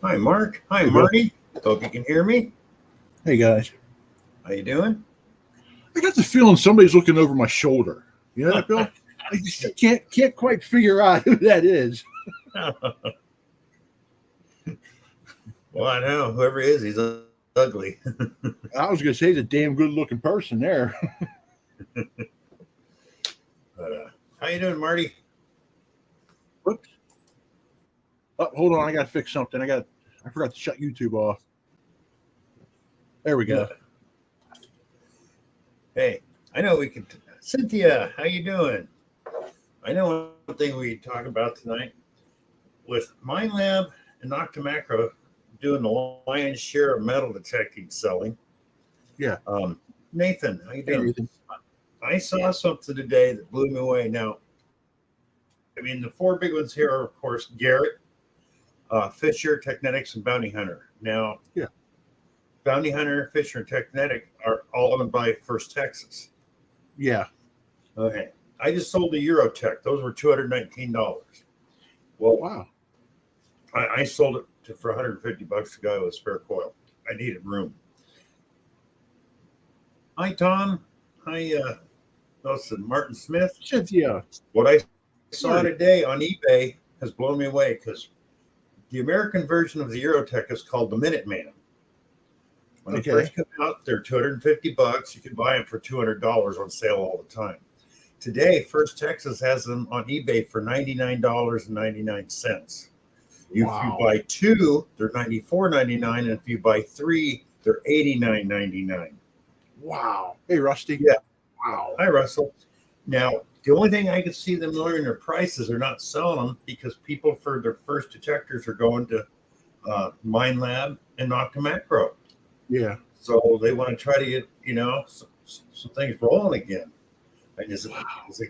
Hi, Mark. Hi, Hey, Bill. Marty. Hope you can hear me. Hey, guys. How you doing? I got the feeling somebody's looking over my shoulder. You know that, Bill? I just can't quite figure out who that is. Well, I know whoever it is, he's ugly. I was going to say he's a damn good looking person there. But how you doing, Marty? Whoops. Oh, hold on. I got to fix something. I forgot to shut YouTube off. There we go. Hey, I know we could. Cynthia, how you doing? I know one thing we talk about tonight with MindLab and Octomacro doing the lion's share of metal detecting selling. Yeah. Nathan, how you Hey, doing? Nathan. I saw something today that blew me away. Now, I mean, the four big ones here are, of course, Garrett, Fisher, Technetics, and Bounty Hunter. Now, Yeah. Bounty Hunter, Fisher, and Technetic are all owned by First Texas. Yeah. Okay. I just sold the Eurotech. Those were $219. Well, Wow. I sold it for $150 to go with spare coil. I needed room. Hi, Tom. Hi, Nelson Martin Smith. Cynthia. What I saw Marty. today on eBay has blown me away because the American version of the Eurotech is called the Minuteman. When they first come out, they're $250. You can buy them for $200 on sale all the time. Today, First Texas has them on eBay for $99.99. Wow. If you buy two, they're $94.99, and if you buy three, they're $89.99. Wow. Hey, Rusty. Yeah. Wow. Hi, Russell. Now, the only thing I could see them lowering their prices, they're not selling them because people for their first detectors are going to MindLab and Octomacro. Yeah. So they want to try to get, some things rolling again. And is it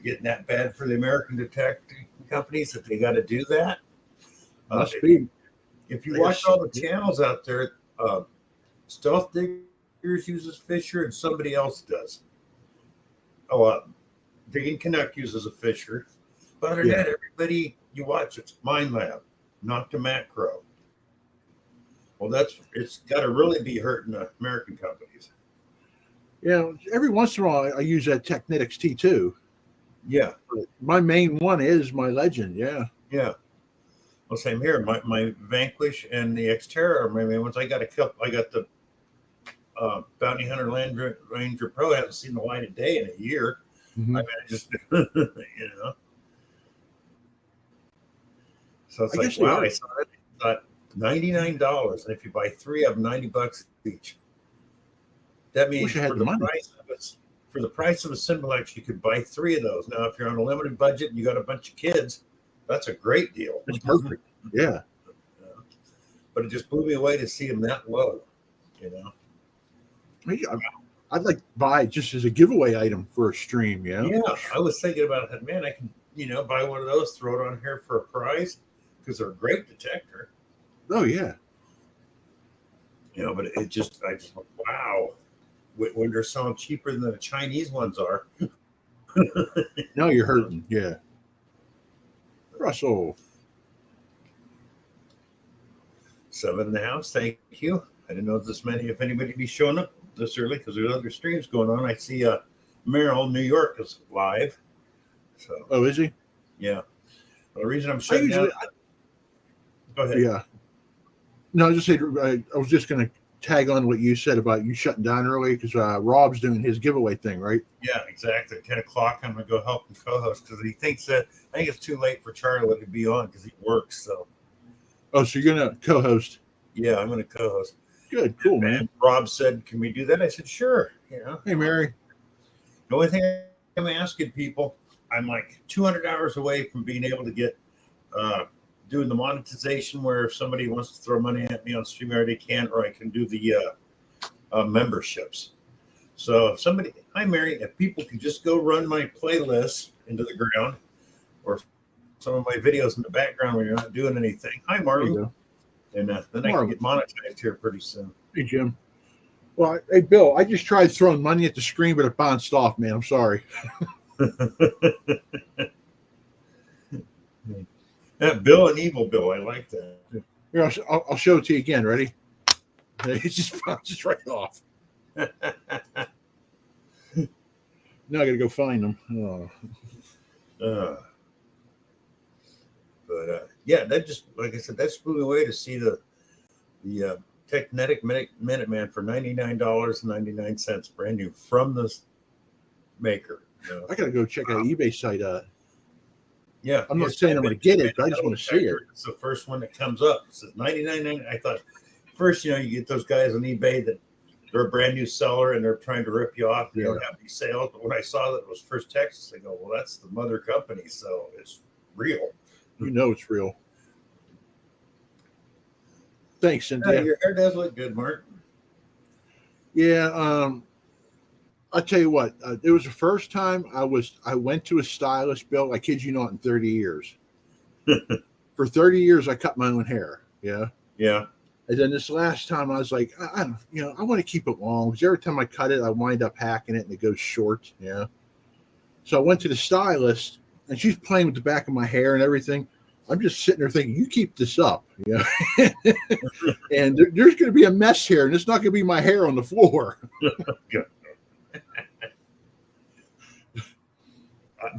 getting that bad for the American detecting companies that they got to do that? Must be. If you watch all the channels out there, Stealth Diggers uses Fisher and somebody else does. Digging Canuck uses a Fisher. But other than that, everybody you watch, it's MindLab, Octomacro. Well, it's got to really be hurting the American companies. Yeah, every once in a while I use that Technetics T2. Yeah. But my main one is my Legend. Yeah. Yeah. Well, same here. My Vanquish and the Xterra are my main ones. I got the Bounty Hunter Land Ranger Pro. I haven't seen the light of day in a year. Mm-hmm. I mean, I just, So it's like, wow, I saw it. I thought $99. And if you buy three of them, $90 each. That means for the price of a Simplex, you could buy three of those. Now, if you're on a limited budget and you got a bunch of kids, that's a great deal. That's perfect. Yeah. But it just blew me away to see them that low, I'd like to buy it just as a giveaway item for a stream, Yeah, I was thinking about it. Man, I can, buy one of those, throw it on here for a price because they're a great detector. Oh, yeah. But I just wow. When they're selling cheaper than the Chinese ones are. Now you're hurting. Yeah. Russell. 7 in the house. Thank you. I didn't know if anybody be showing up this early because there's other streams going on. I see Merrill, New York is live. So. Oh, is he? Yeah. Well, the reason I'm shutting down. Go ahead. Yeah. No, I was just going to tag on what you said about you shutting down early because Rob's doing his giveaway thing, right? Yeah, exactly. At 10 o'clock, I'm going to go help him co-host because he thinks that I think it's too late for Charlie to be on because he works. So. Oh, so you're going to co-host? Yeah, I'm going to co-host. Good, cool, man. And Rob said, "Can we do that?" I said, "Sure." Hey, Mary. The only thing I'm asking people, I'm like 200 hours away from being able to get doing the monetization where if somebody wants to throw money at me on StreamYard, they can, or I can do the memberships. So hi Mary, if people could just go run my playlist into the ground or some of my videos in the background when you're not doing anything. Hi Marlon. And then I can get monetized here pretty soon. Hey Jim. Well, hey Bill, I just tried throwing money at the screen, but it bounced off, man. I'm sorry. Yeah, Bill and Evil Bill, I like that. Here, I'll show it to you again. Ready? It just bounces right off. Now I got to go find them. Oh. But yeah, that just, like I said, that blew me away to see the Technetic Minuteman for $99.99 brand new from the maker. You know? I got to go check out eBay site. Yeah, I'm not saying I'm going to get it, but I just want to see it. It's the first one that comes up. It says $99.99. I thought first, you get those guys on eBay that they're a brand new seller and they're trying to rip you off. They don't have any sales. But when I saw that it was First Texas, I go, well, that's the mother company, so it's real. It's real. Thanks, Cynthia. Your hair does look good, Mark. Yeah, I'll tell you what. It was the first time I went to a stylist, Bill. I kid you not, in 30 years. For 30 years, I cut my own hair. Yeah. Yeah. And then this last time, I was like, I want to keep it long because every time I cut it, I wind up hacking it and it goes short. Yeah. So I went to the stylist, and she's playing with the back of my hair and everything. I'm just sitting there thinking, you keep this up, and there's going to be a mess here, and it's not going to be my hair on the floor.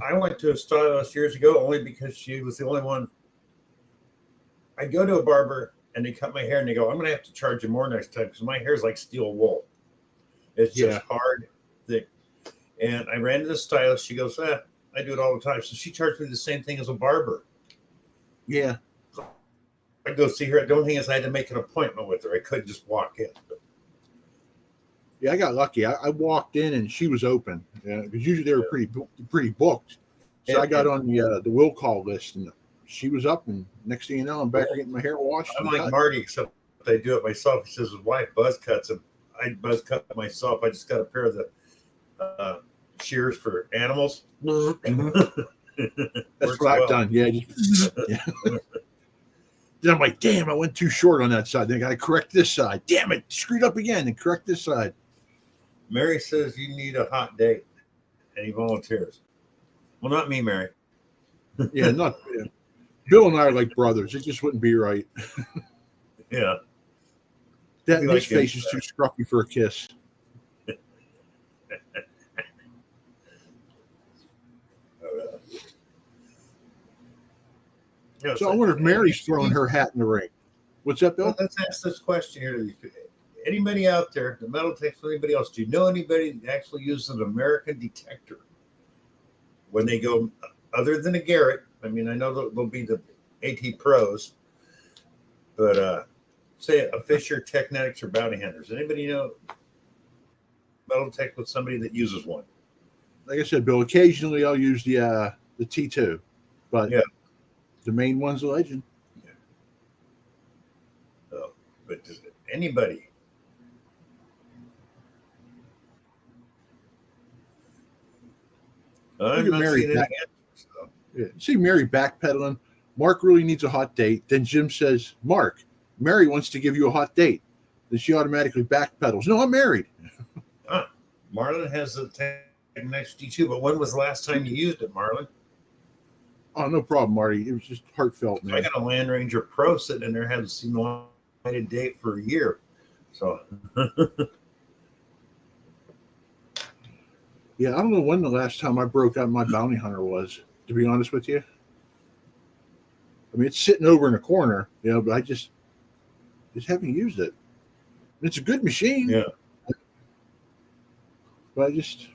I went to a stylist years ago only because she was the only one. I go to a barber and they cut my hair and they go, I'm going to have to charge you more next time because my hair is like steel wool. It's just hard, thick. And I ran to the stylist. She goes, I do it all the time. So she charged me the same thing as a barber. Yeah. I go see her. The only thing is I had to make an appointment with her. I couldn't just walk in. Yeah, I got lucky. I walked in and she was open. Yeah, because usually they were pretty booked. So I got on the will call list, and she was up. And next thing you know, I'm back getting my hair washed. I'm like Marty, except I do it myself. He says his wife buzz cuts him. I buzz cut myself. I just got a pair of the shears for animals. That's what I've done. Yeah. Then I'm like, damn, I went too short on that side. Then I got to correct this side. Damn it, screwed up again and correct this side. Mary says you need a hot date, and he volunteers. Well, not me, Mary. Yeah, not Bill and I are like brothers. It just wouldn't be right. Yeah. His like face is too scruffy for a kiss. So I wonder if Mary's throwing her hat in the ring. What's that, Bill? Well, let's ask this question here. Anybody out there, the Metal Techs, anybody else, do you know anybody that actually uses an American detector when they go, other than a Garrett? I mean, I know there'll be the AT Pros, but say a Fisher, Technetics, or Bounty Hunters. Anybody know Metal Tech with somebody that uses one? Like I said, Bill, occasionally I'll use the T2, but the main one's a legend. Yeah. So, but does anybody? I'm not seeing any answers, so. Yeah. See Mary backpedaling. Mark really needs a hot date. Then Jim says, Mark, Mary wants to give you a hot date. Then she automatically backpedals. No, I'm married. Marlon has the Technex D2, but when was the last time you used it, Marlon? Oh, no problem, Marty. It was just heartfelt, man. I got a Land Ranger Pro sitting in there, haven't seen the light of day for a year. So yeah, I don't know when the last time I broke out my Bounty Hunter was, to be honest with you. I mean, it's sitting over in a corner, but I just haven't used it. It's a good machine. Yeah. But I just...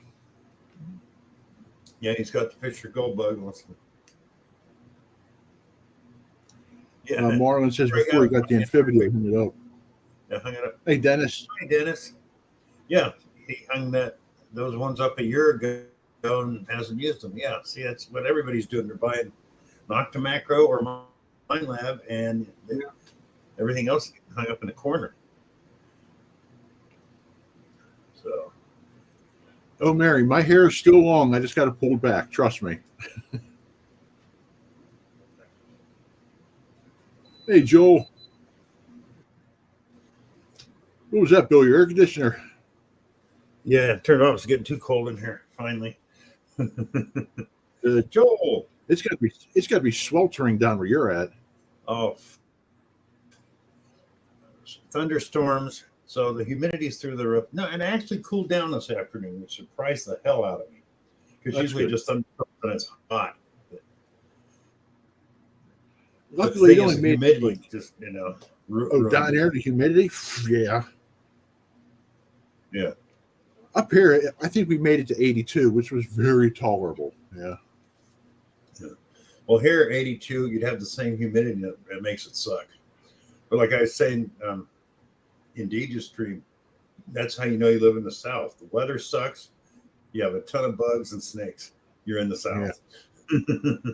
Yeah, he's got the Fisher Gold Bug. Yeah. Marlon says before he got the Amphibia, he hung it up. Yeah, hung it up. Hey, Dennis. Hi, Dennis. Yeah, he hung those ones up a year ago and hasn't used them. Yeah, see, that's what everybody's doing. They're buying Nocta Macro or Mind Lab, and everything else hung up in the corner. So. Oh, Mary, my hair is still long. I just got to pull it back. Trust me. Hey, Joel. What was that, Bill? Your air conditioner? Yeah, turn it off. It's getting too cold in here. Finally. Joel. It's got to be sweltering down where you're at. Oh, thunderstorms. So the humidity's through the roof. No, and it actually cooled down this afternoon, which surprised the hell out of me. Because That's usually good. just thunderstorms when it's hot. But the Luckily, thing it is, only the made humidity like, just, down there, the humidity. Yeah. Yeah. Up here, I think we made it to 82, which was very tolerable. Yeah. Well, here at 82, you'd have the same humidity, and it makes it suck. But like I was saying in DJ's stream, that's how you know you live in the South. The weather sucks. You have a ton of bugs and snakes. You're in the South. Yeah.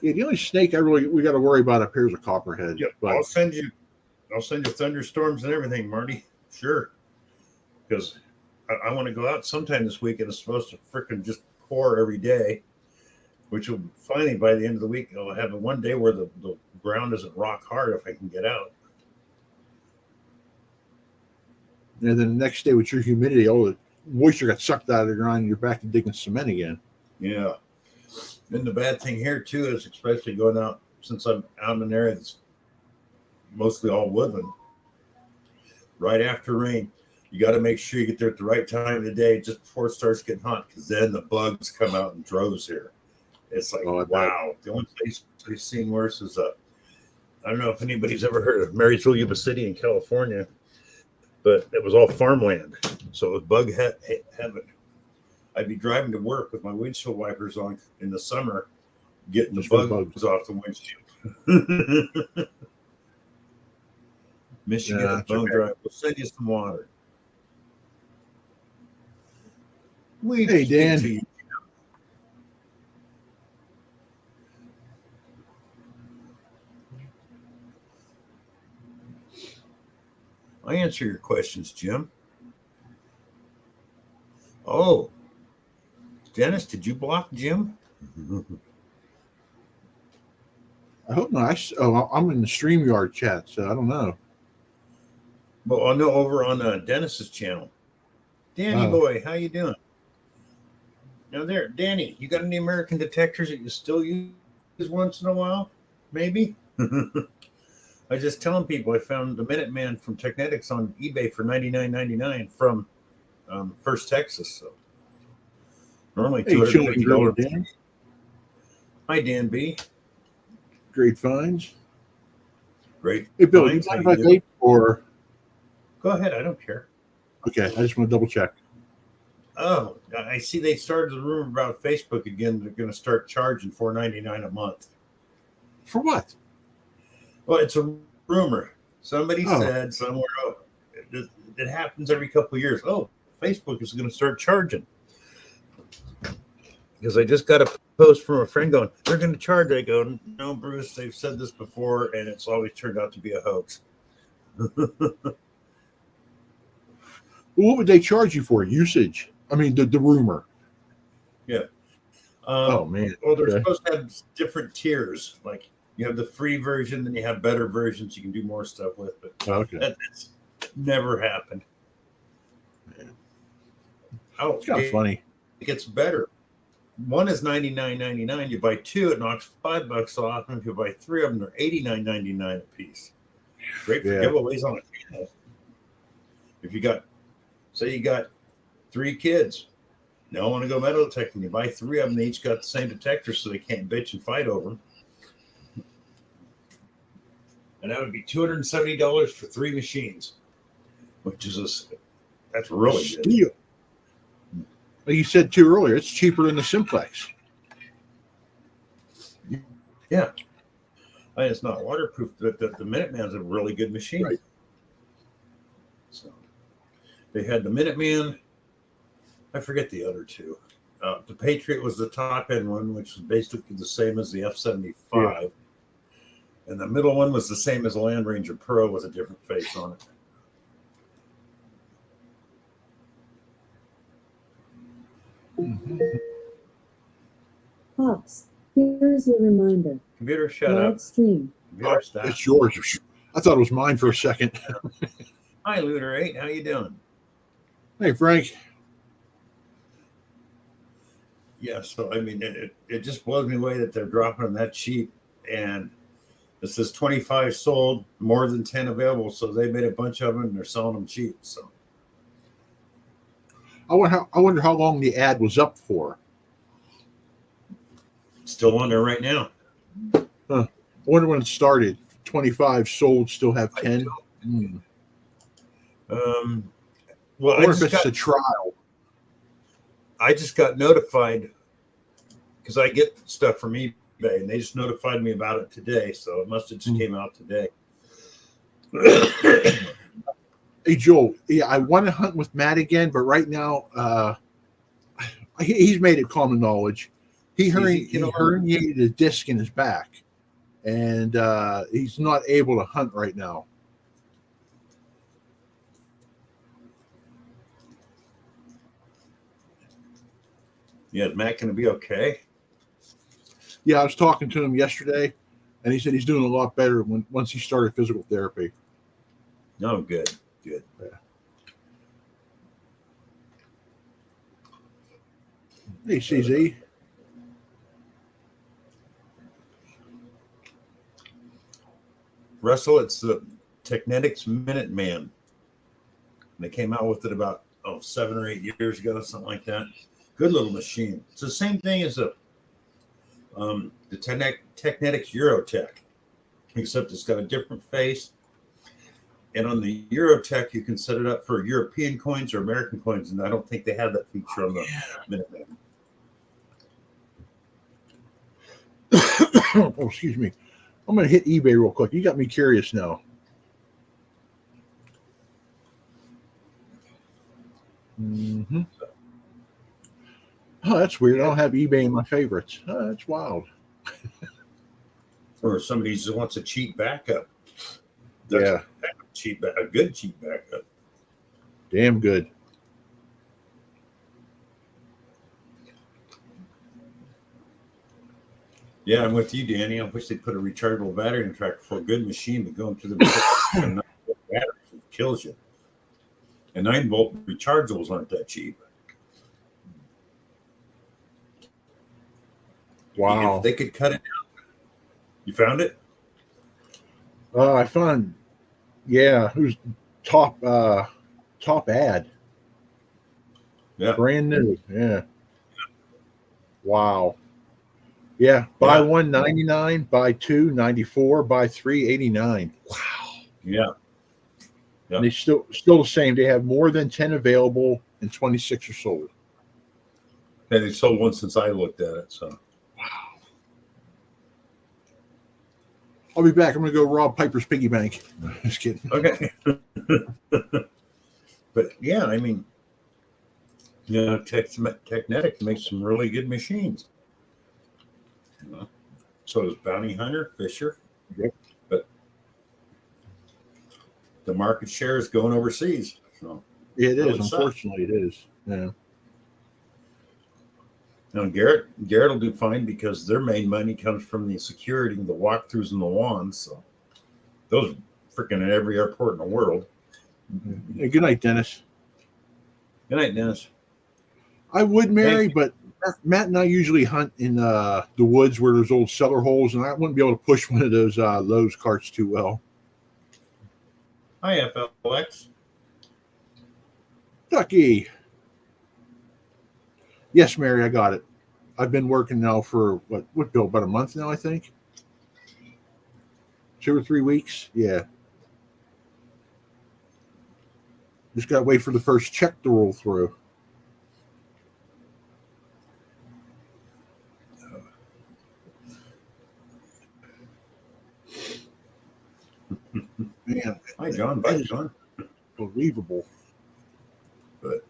Yeah, the only snake we got to worry about up here is a copperhead. Yep. But I'll send you thunderstorms and everything, Marty. Sure. Because I want to go out sometime this week, and it's supposed to freaking just pour every day, which will finally, by the end of the week, I'll have one day where the ground isn't rock hard if I can get out. and then the next day with your humidity, all the moisture got sucked out of the ground, and you're back to digging cement again. Yeah. And the bad thing here, too, is especially going out, since I'm out in an area that's mostly all woodland, right after rain, you got to make sure you get there at the right time of the day just before it starts getting hot, because then the bugs come out in droves here. It's like, wow. The only place I've seen worse is I don't know if anybody's ever heard of Marysville, Yuba City in California, but it was all farmland. So it was bug heaven. I'd be driving to work with my windshield wipers on in the summer, getting the bugs off the windshield. Michigan bone dry. We'll send you some water. Hey, Dan. I answer your questions, Jim. Oh, Dennis, did you block Jim? I hope not. I'm in the StreamYard chat, so I don't know. Well, I know over on Dennis's channel. Danny boy, how you doing? Now there, Danny, you got any American detectors that you still use once in a while? Maybe? I was just telling people I found the Minuteman from Technetics on eBay for $99.99 from First Texas. So normally $250. Hi, Dan B. Great finds. Great. Hey, Bill, finds. you mind if I late or? Go ahead. I don't care. Okay, I just want to double check. Oh, I see they started the rumor about Facebook again. They're going to start charging $4.99 a month. For what? Well, it's a rumor. Somebody said somewhere, it happens every couple of years. Oh, Facebook is going to start charging. Because I just got a post from a friend going, they're going to charge. I go, no, Bruce, they've said this before, and it's always turned out to be a hoax. What would they charge you for? Usage? I mean, the rumor. Yeah. Oh, man. Well, they're supposed to have different tiers. Like, you have the free version, then you have better versions you can do more stuff with. But that's never happened. Man. Oh, it's kind of funny. It gets better. One is $99.99. You buy two, it knocks $5 off. And if you buy three of them, they're $89.99 a piece. Great for giveaways on a channel. If you got, say you got 3 kids, they all want to go metal detecting. You buy 3 of them, they each got the same detector, so they can't bitch and fight over them. And that would be $270 for 3 machines, which is that's really good. Like you said too earlier, it's cheaper than the Simplex. Yeah. I mean, it's not waterproof, but the Minuteman's a really good machine. Right. So they had the Minuteman. I forget the other two. The Patriot was the top end one, which was basically the same as the F-75. Yeah. And the middle one was the same as the Land Ranger Pro with a different face on it. Pops, here's your reminder. Computer, shut Live up. Stream. Computer, stop. It's yours. I thought it was mine for a second. Hi, Looter 8. How you doing? Hey, Frank. Yeah, so I mean, it just blows me away that they're dropping them that cheap. And It says 25 sold, more than 10 available. So they made a bunch of them and they're selling them cheap. So I wonder how long the ad was up for. still on there right now. I wonder when it started. 25 sold, still have 10. Well, I wonder if it's a trial. I just got notified because I get stuff from eBay and they just notified me about it today. So it must have just came out today. Hey, Joel, yeah, I want to hunt with Matt again, but right now, he's made it common knowledge. He herniated a disc in his back, and he's not able to hunt right now. Yeah, is Matt going to be okay? Yeah, I was talking to him yesterday, and he said he's doing a lot better once he started physical therapy. No, good. Good. Yeah. Hey, CZ. Russell, it's the Technetics Minuteman. They came out with it about 7 or 8 years ago, something like that. Good little machine. It's the same thing as the Technetics Eurotech, except it's got a different face. And on the Eurotech, you can set it up for European coins or American coins, and I don't think they have that feature on the Minuteman. Oh, excuse me. I'm going to hit eBay real quick. You got me curious now. Mm-hmm. Oh, that's weird. I don't have eBay in my favorites. Oh, that's wild. Or somebody just wants a cheap backup. Yeah. A good cheap backup. Damn good. Yeah, I'm with you, Danny. I wish they put a rechargeable battery in the tractor for a good machine, but going through the battery kills you. And 9-volt rechargeables aren't that cheap. Wow. If they could cut it down. You found it? I found, yeah, who's top ad. Yeah. Brand new. Yeah. Wow. Yeah. Buy one, 99, buy two, 94, buy three, 89. Wow. Yeah. And they still the same. They have more than 10 available and 26 are sold. And they sold one since I looked at it. So I'll be back. I'm going to go rob Piper's piggy bank. Just kidding. okay. But yeah, I mean, Technetic makes some really good machines. So does Bounty Hunter, Fisher. Yep. But the market share is going overseas. So It is. Unfortunately, it is. Yeah. Now Garrett will do fine because their main money comes from the security, the walkthroughs, and the wands. So those freaking at every airport in the world. Hey, good night, Dennis. Good night, Dennis. I would marry, but Matt and I usually hunt in the woods where there's old cellar holes, and I wouldn't be able to push one of those Lowe's carts too well. Hi, FLX. Ducky. Yes, Mary, I got it. I've been working now for what, Bill? About a month now, I think. 2 or 3 weeks. Yeah. Just got to wait for the first check to roll through. Man, Hi, John. Bye, John. Unbelievable. But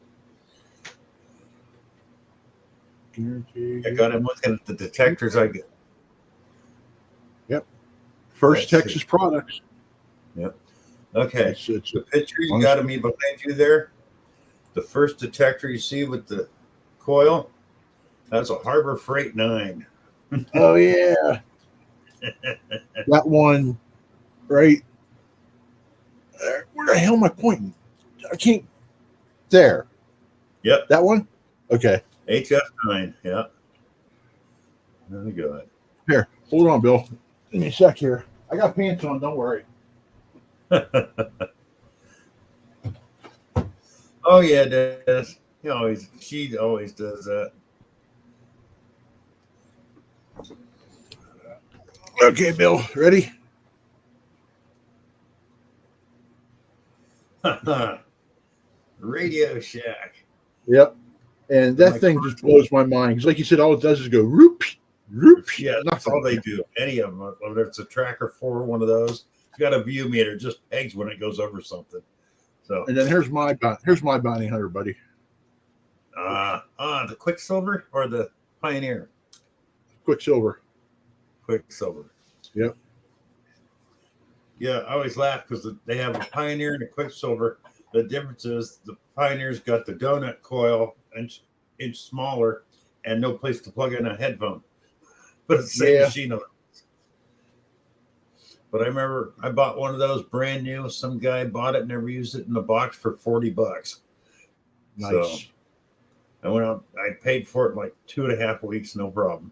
Guaranteed. I got him looking at the detectors I get. Yep. First Let's Texas see. products. Yep. Okay. It's The picture you got of me behind you there, the first detector you see with the coil, that's a Harbor Freight 9. Oh, yeah. That one, right? Where the hell am I pointing? I can't. There. Yep. That one? Okay. HF9. Yeah. Very good. Here. Hold on, Bill. Give me a sec here. I got pants on. Don't worry. Oh yeah, it does. She always does that. Okay, Bill, ready? Radio Shack. Yep. And My that thing first just blows my mind because, like you said, all it does is go roop, roop. Yeah, that's all they do. Any of them, whether it's a Tracker 4, one of those, it's got a view meter, just pegs when it goes over something. So, And then here's my bounty hunter, buddy. the Quicksilver or the Pioneer? Quicksilver. Quicksilver. Yep. Yeah, I always laugh because they have a Pioneer and a Quicksilver. The difference is the Pioneer's got the donut coil inch smaller and no place to plug in a headphone. But it's the same machine on it. But I remember I bought one of those brand new. Some guy bought it, never used it in the box for $40. Nice. So I went out, I paid for it in like 2.5 weeks, no problem.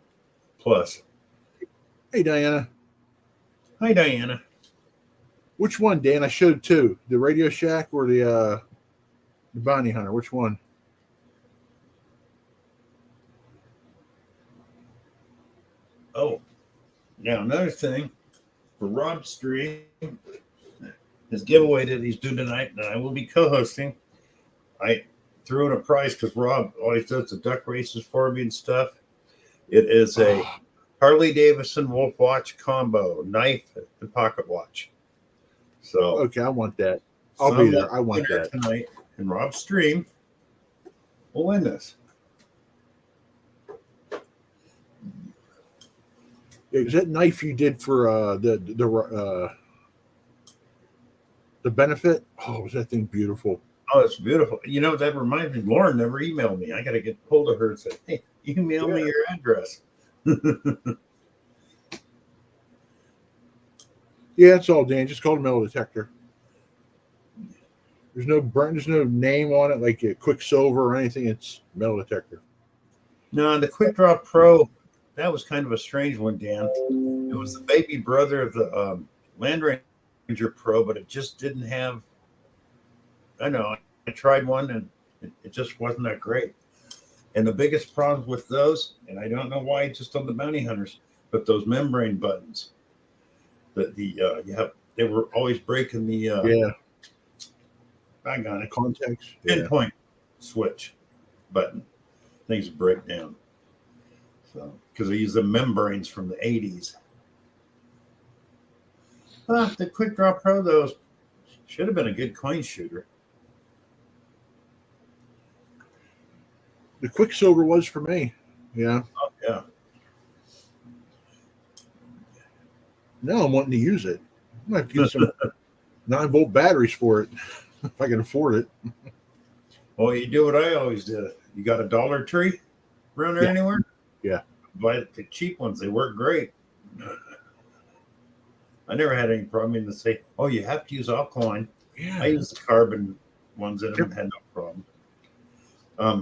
Plus. Hey, Diana. Hi, Diana. Which one, Dan? I showed two: the Radio Shack or the bounty hunter. Which one? Oh, now another thing for Rob Stream, his giveaway that he's doing tonight, and I will be co-hosting. I threw in a prize because Rob always does the duck races for me and stuff. It is a Harley Davidson Wolf Watch combo, knife and pocket watch. So okay, I want that. I'll be there. I want that tonight. And Rob Stream will win this. Is that knife you did for the benefit? Oh, was that thing beautiful? Oh, it's beautiful. You know, that reminds me, Lauren never emailed me. I got to get hold of her and say, hey, email me your address. Yeah, it's all Dan. Just call it metal detector. There's no name on it like a Quicksilver or anything. It's metal detector. No, the Quick Draw Pro, that was kind of a strange one, Dan. It was the baby brother of the Land Ranger Pro, but it just didn't have. I know. I tried one and it just wasn't that great. And the biggest problems with those, and I don't know why, just on the bounty hunters, but those membrane buttons. They were always breaking the I got it. Context. Pinpoint switch button. Things break down. So because they use the membranes from the 80s. The Quick Draw Pro, though, should have been a good coin shooter. The Quicksilver was for me. Yeah. Oh, yeah. Now I'm wanting to use it. I might have to get some 9-volt batteries for it if I can afford it. Well, you do what I always did. You got a Dollar Tree around there anywhere? Yeah. Buy the cheap ones. They work great. I never had any problem in to say, oh, you have to use alkaline. Yeah. I use the carbon ones in them, had no problem.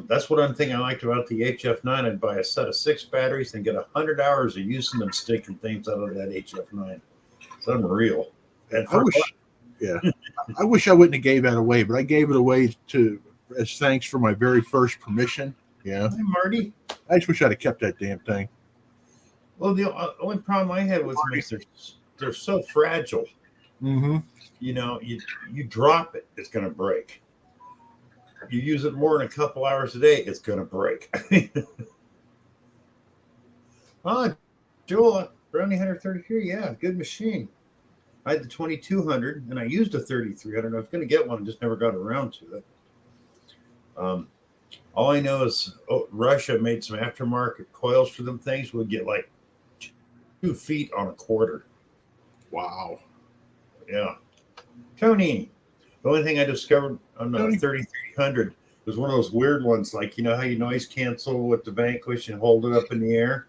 That's what I'm thinking I liked about the HF9. I'd buy a set of 6 batteries and get 100 hours of using them, sticking things out of that HF9. It's unreal. And I wish I wouldn't have gave that away, but I gave it away as thanks for my very first permission. Yeah. Hi, Marty. I just wish I'd have kept that damn thing. Well, the only problem I had was they're so fragile. Mm-hmm. You know, you drop it, it's going to break. You use it more than a couple hours a day, it's going to break. Joel, Brownie 133, yeah, good machine. I had the 2200 and I used a 3300. I was going to get one, just never got around to it. All I know is Russia made some aftermarket coils for them things. We'd get like 2 feet on a quarter. Wow. Yeah. Tony, the only thing I discovered on the 3300 was one of those weird ones, like, you know how you noise cancel with the Vanquish and hold it up in the air?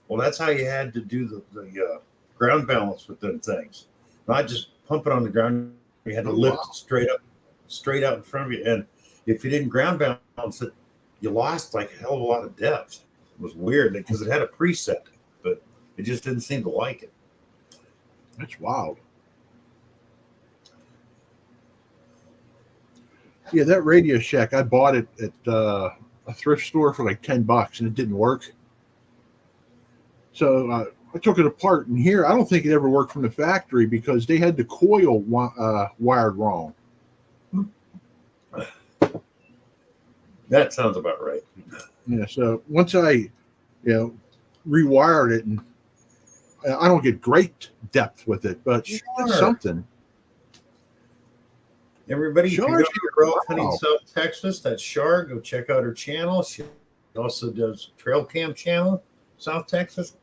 Well, that's how you had to do the ground balance with them things. Not just pump it on the ground. You had to lift it straight out in front of you. And if you didn't ground balance it, you lost like a hell of a lot of depth. It was weird because it had a preset, but it just didn't seem to like it. That's wild. Yeah, that Radio Shack, I bought it at a thrift store for like $10 and it didn't work. So I took it apart, and here I don't think it ever worked from the factory because they had the coil wired wrong. That sounds about right. Yeah, so once I, rewired it, and I don't get great depth with it, but Sure. it's something. Everybody, if Sure, you go to Girl wow. Hunting South Texas, that's Shar. Go check out her channel. She also does Trail Cam channel, South Texas.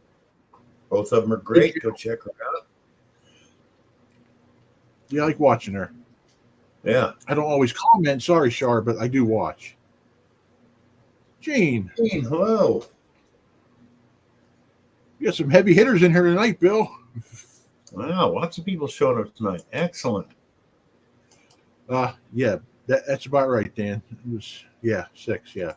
Both of them are great. Go check her out. Yeah, I like watching her. Yeah. I don't always comment, sorry, Shar, but I do watch. Gene, Gene, hello. you got some heavy hitters in here tonight, Bill. Wow, lots of people showing up tonight. Excellent. Yeah, that's about right, Dan. It was 6, yeah.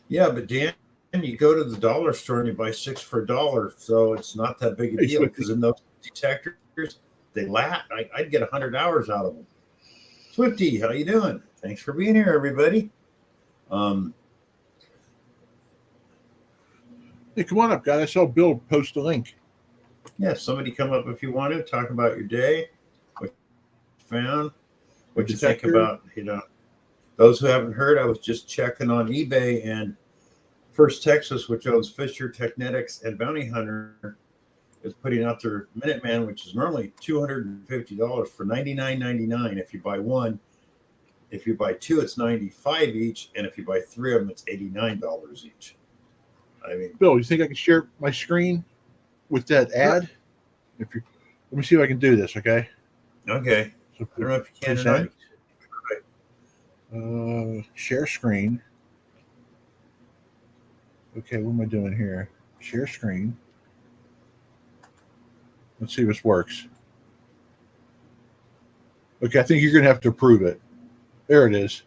Yeah, but Dan, you go to the dollar store and you buy 6 for $1, so it's not that big a Hey, deal Swifty. because in those detectors, they last. I'd get 100 hours out of them. Swifty, how you doing? Thanks for being here, everybody. Hey, come on up, guys. I saw Bill post a link. Yeah, somebody come up if you want to talk about your day, what you found, what you think Detector. about, those who haven't heard, I was just checking on eBay, and First Texas, which owns Fisher, Technetics, and Bounty Hunter, is putting out their Minuteman, which is normally $250 for $99.99 if you buy one. If you buy two, it's $95 each, and if you buy 3 of them, it's $89 each. I mean, Bill, you think I can share my screen with that ad? Let me see if I can do this, okay? okay. So I don't know if you can or not. share screen. Okay, what am I doing here? Share screen. Let's see if this works. Okay, I think you're going to have to approve it. There it is.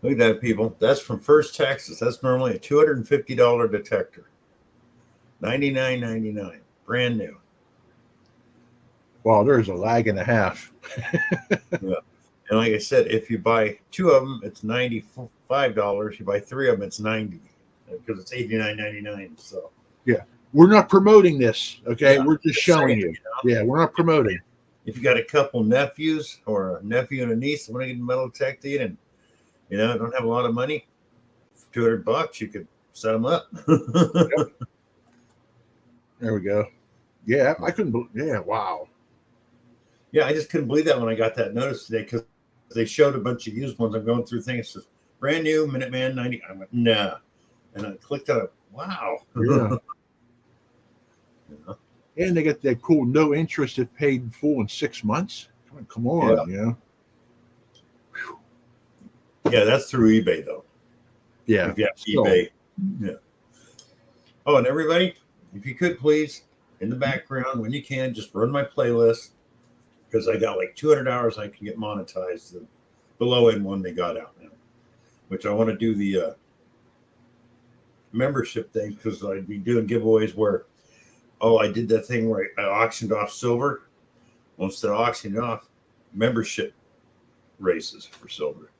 Look at that, people. That's from First Texas. That's normally a $250 detector. $99.99. Brand new. Wow, there's a lag and a half. Yeah. And like I said, if you buy 2 of them, it's $95. You buy 3 of them, it's $90 because it's $89.99. So We're not promoting this, okay? Yeah, We're just showing you. Yeah, we're not promoting. if you got a couple nephews or a nephew and a niece that want to get a metal detector and don't have a lot of money, for $200, you could set them up. There we go. Yeah, I couldn't. Yeah, wow. Yeah, I just couldn't believe that when I got that notice today because they showed a bunch of used ones. I'm going through things. It says brand new Minuteman 90. I went, nah. And I clicked on it. Wow. Yeah. And they got that cool no interest if paid in full in 6 months. Come on, Yeah, that's through eBay, though. Yeah. If you have Still. eBay. Yeah. Oh, and everybody, if you could please, in the background, when you can, just run my playlist because I got like 200 hours I can get monetized. The low end one they got out now, which I want to do the membership thing because I'd be doing giveaways where, I did that thing where I auctioned off silver. Well, instead of auctioning off, membership races for silver.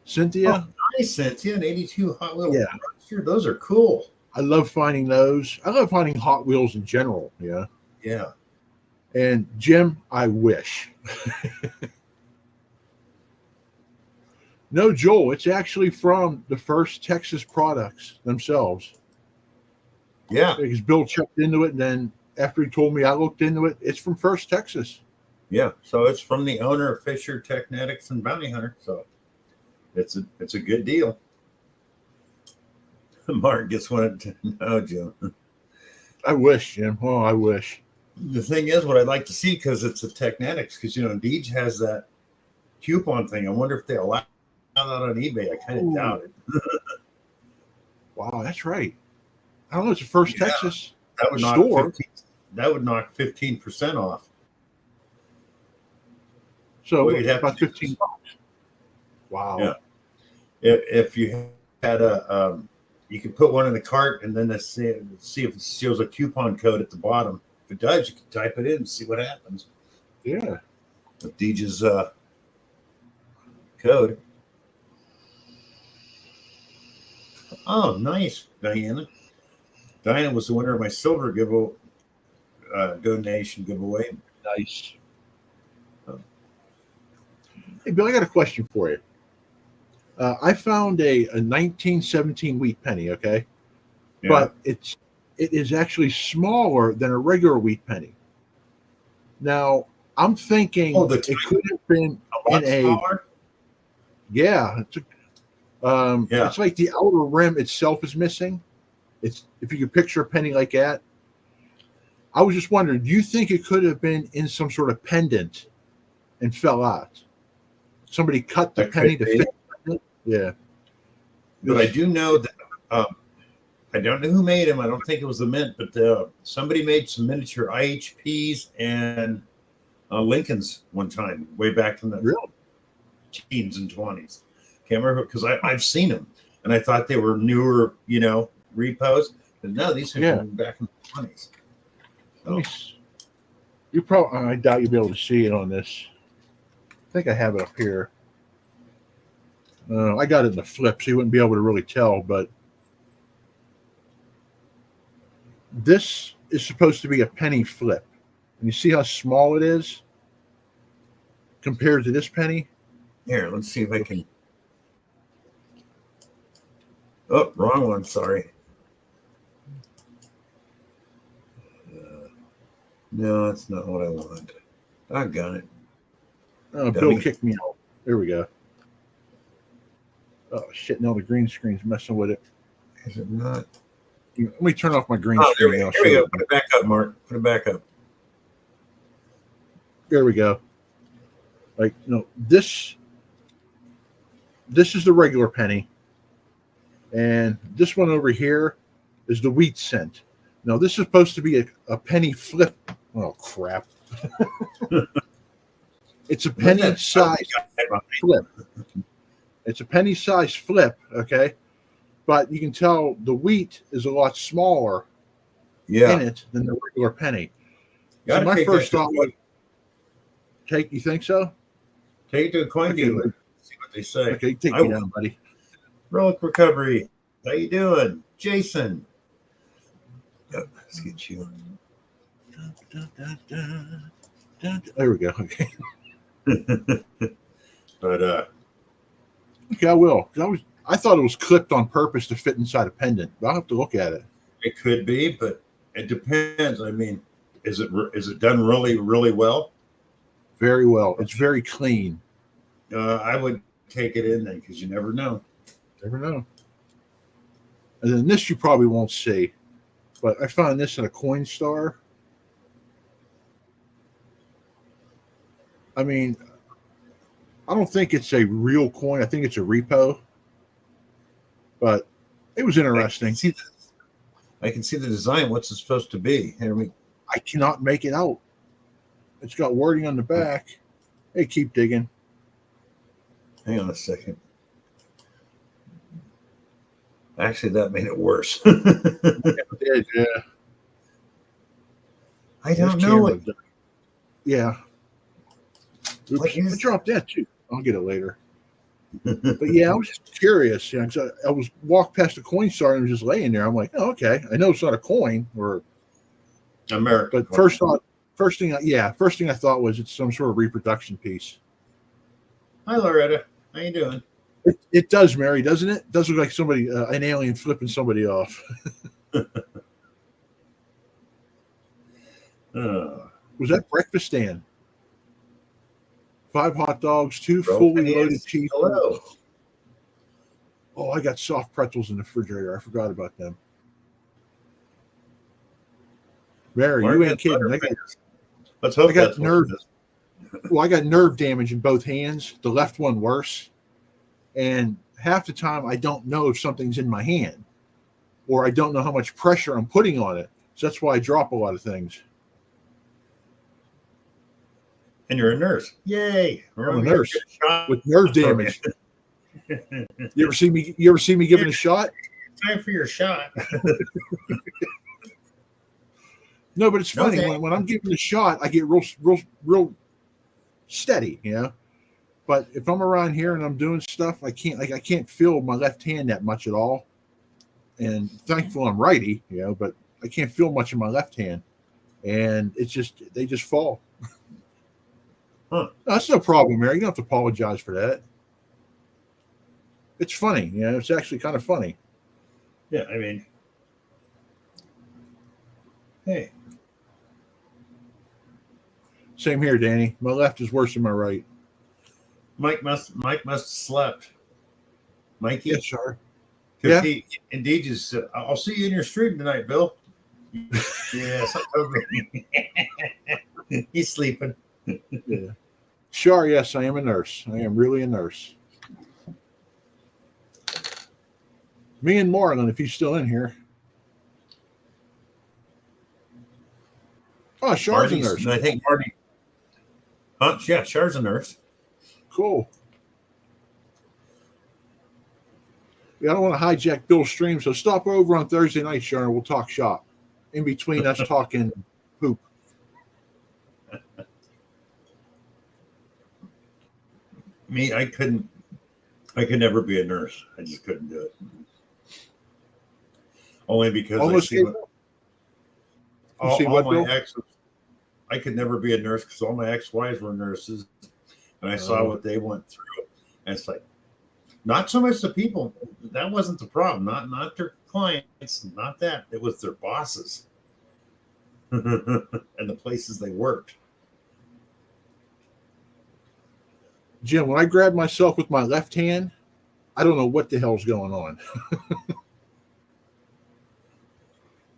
Cynthia, Nice, Cynthia, an 82 Hot Wheel. Yeah. Sure, those are cool. I love finding those. I love finding Hot Wheels in general. Yeah. Yeah. And Jim, I wish. No, Joel, it's actually from the First Texas products themselves. Yeah. Because Bill checked into it, and then after he told me, I looked into it. It's from First Texas. Yeah. So it's from the owner of Fisher, Technetics, and Bounty Hunter. So it's a good deal. Mark gets one. No, Jim. I wish, Jim. Oh, I wish. The thing is, what I'd like to see, because it's a Technetics, because Deej has that coupon thing. I wonder if they allow that on eBay. I kind of doubt it. Wow, that's right. I don't know. It's the First Texas That would knock store. 15% off. So Well, you'd have about to do $15. Wow. Yeah. If you had a you can put one in the cart and then see if it shows a coupon code at the bottom. If it does, you can type it in and see what happens Yeah. with Deej's code. Oh, nice, Diana. Diana was the winner of my silver donation giveaway. Nice. Hey, Bill, I got a question for you. I found a 1917 wheat penny, okay? Yeah. But it is actually smaller than a regular wheat penny. Now, I'm thinking Oh, the it could have been a lot in a smaller. yeah. Yeah. It's like the outer rim itself is missing. It's if you could picture a penny like that. I was just wondering, do you think it could have been in some sort of pendant and fell out? Somebody cut the That penny could to be. fit it? Yeah. But I do know that I don't know who made them. I don't think it was the Mint, but somebody made some miniature IHPs and Lincolns one time, way back in the Really? teens and 20s. Can't remember because I've seen them and I thought they were newer, repos. But no, these are Yeah. from back in the 20s. Let me you probably I doubt you'll be able to see it on this. I think I have it up here. I got it in the flip, so you wouldn't be able to really tell, but this is supposed to be a penny flip. And you see how small it is compared to this penny? Here, let's see if I can. Oh, wrong one. Sorry. No, that's not what I want. I got it. Oh, Dummy. Bill kicked me out. There we go. Oh shit! Now the green screen's messing with it. Is it not? Let me turn off my green Oh, there screen. we and go. I'll Here we show go. you. Put it back up, Mark. Put it back up. There we go. Like this is the regular penny, and this one over here is the wheat cent. Now this is supposed to be a penny flip. Oh crap! It's a penny size flip. It's a penny size flip, okay? But you can tell the wheat is a lot smaller Yeah. in it than the regular penny. So Gotta my take first that to thought was, you think so? Take it to a coin Okay, dealer. See what they say. Okay, take I me will. down, buddy. Relic Recovery. How you doing? Jason. Yep, let's get you. There we go. Okay. But Okay, I will. 'Cause I thought it was clipped on purpose to fit inside a pendant, but I'll have to look at it. it could be, but it depends. I mean, is it done really, really well? Very well. It's very clean. I would take it in then because you never know. Never know. And then this you probably won't see, but I found this in a Coinstar. I mean, I don't think it's a real coin. I think it's a repo. But it was interesting. I can see the design. What's it supposed to be? I cannot make it out. It's got wording on the back. Hey, keep digging. Hang on a second. Actually, that made it worse. Yeah. I don't This know camera it. does- Yeah. Oops, What is- I dropped that too. I'll get it later. But yeah, I was just curious. You know, 'cause I was walked past the Coinstar and it was just laying there. I'm like, oh, okay. I know it's not a coin, American. but first thing I thought was it's some sort of reproduction piece. Hi, Loretta. How you doing? It does, Mary, doesn't it? It does look like somebody, an alien flipping somebody off. Was that breakfast stand? 5 hot dogs, 2 fully loaded cheese. Hello. Oh, I got soft pretzels in the refrigerator. I forgot about them. Mary, you ain't kidding. Let's hope I got that's what nerve. it is. Well, I got nerve damage in both hands. The left one worse. And half the time I don't know if something's in my hand or I don't know how much pressure I'm putting on it. So that's why I drop a lot of things. And you're a nurse. Yay. I'm a nurse with nerve damage. You ever see me giving a shot? time for your shot. No, but it's No, funny thank when I'm giving the shot, I get real steady, But if I'm around here and I'm doing stuff, I can't feel my left hand that much at all. And thankful I'm righty, but I can't feel much in my left hand, and they just fall. Huh. That's no problem, Mary. You don't have to apologize for that. It's funny, It's actually kind of funny. Yeah, I mean, hey, Same here, Danny. My left is worse than my right. Mike must have slept. Mikey, Yes, sir. because Yeah. he indeed just said, "I'll see you in your stream tonight, Bill." Yes, he's sleeping. Yeah. Sure, yes, I am a nurse. I am really a nurse. Me and Marlon, if he's still in here. Oh, Char's a nurse. I think Marty. Yeah, Char's a nurse. Cool. Yeah, I don't want to hijack Bill's stream, so stop over on Thursday night, Sharon. We'll talk shop. In between us talking poop. Me, I could never be a nurse. I just couldn't do it. Only because Almost I see You see all what, my Bill? exes. I could never be a nurse because all my ex-wives were nurses, and I saw what they went through. And it's like, not so much the people. That wasn't the problem. Not their clients. Not that. It was their bosses and the places they worked. Jim, when I grab myself with my left hand, I don't know what the hell's going on.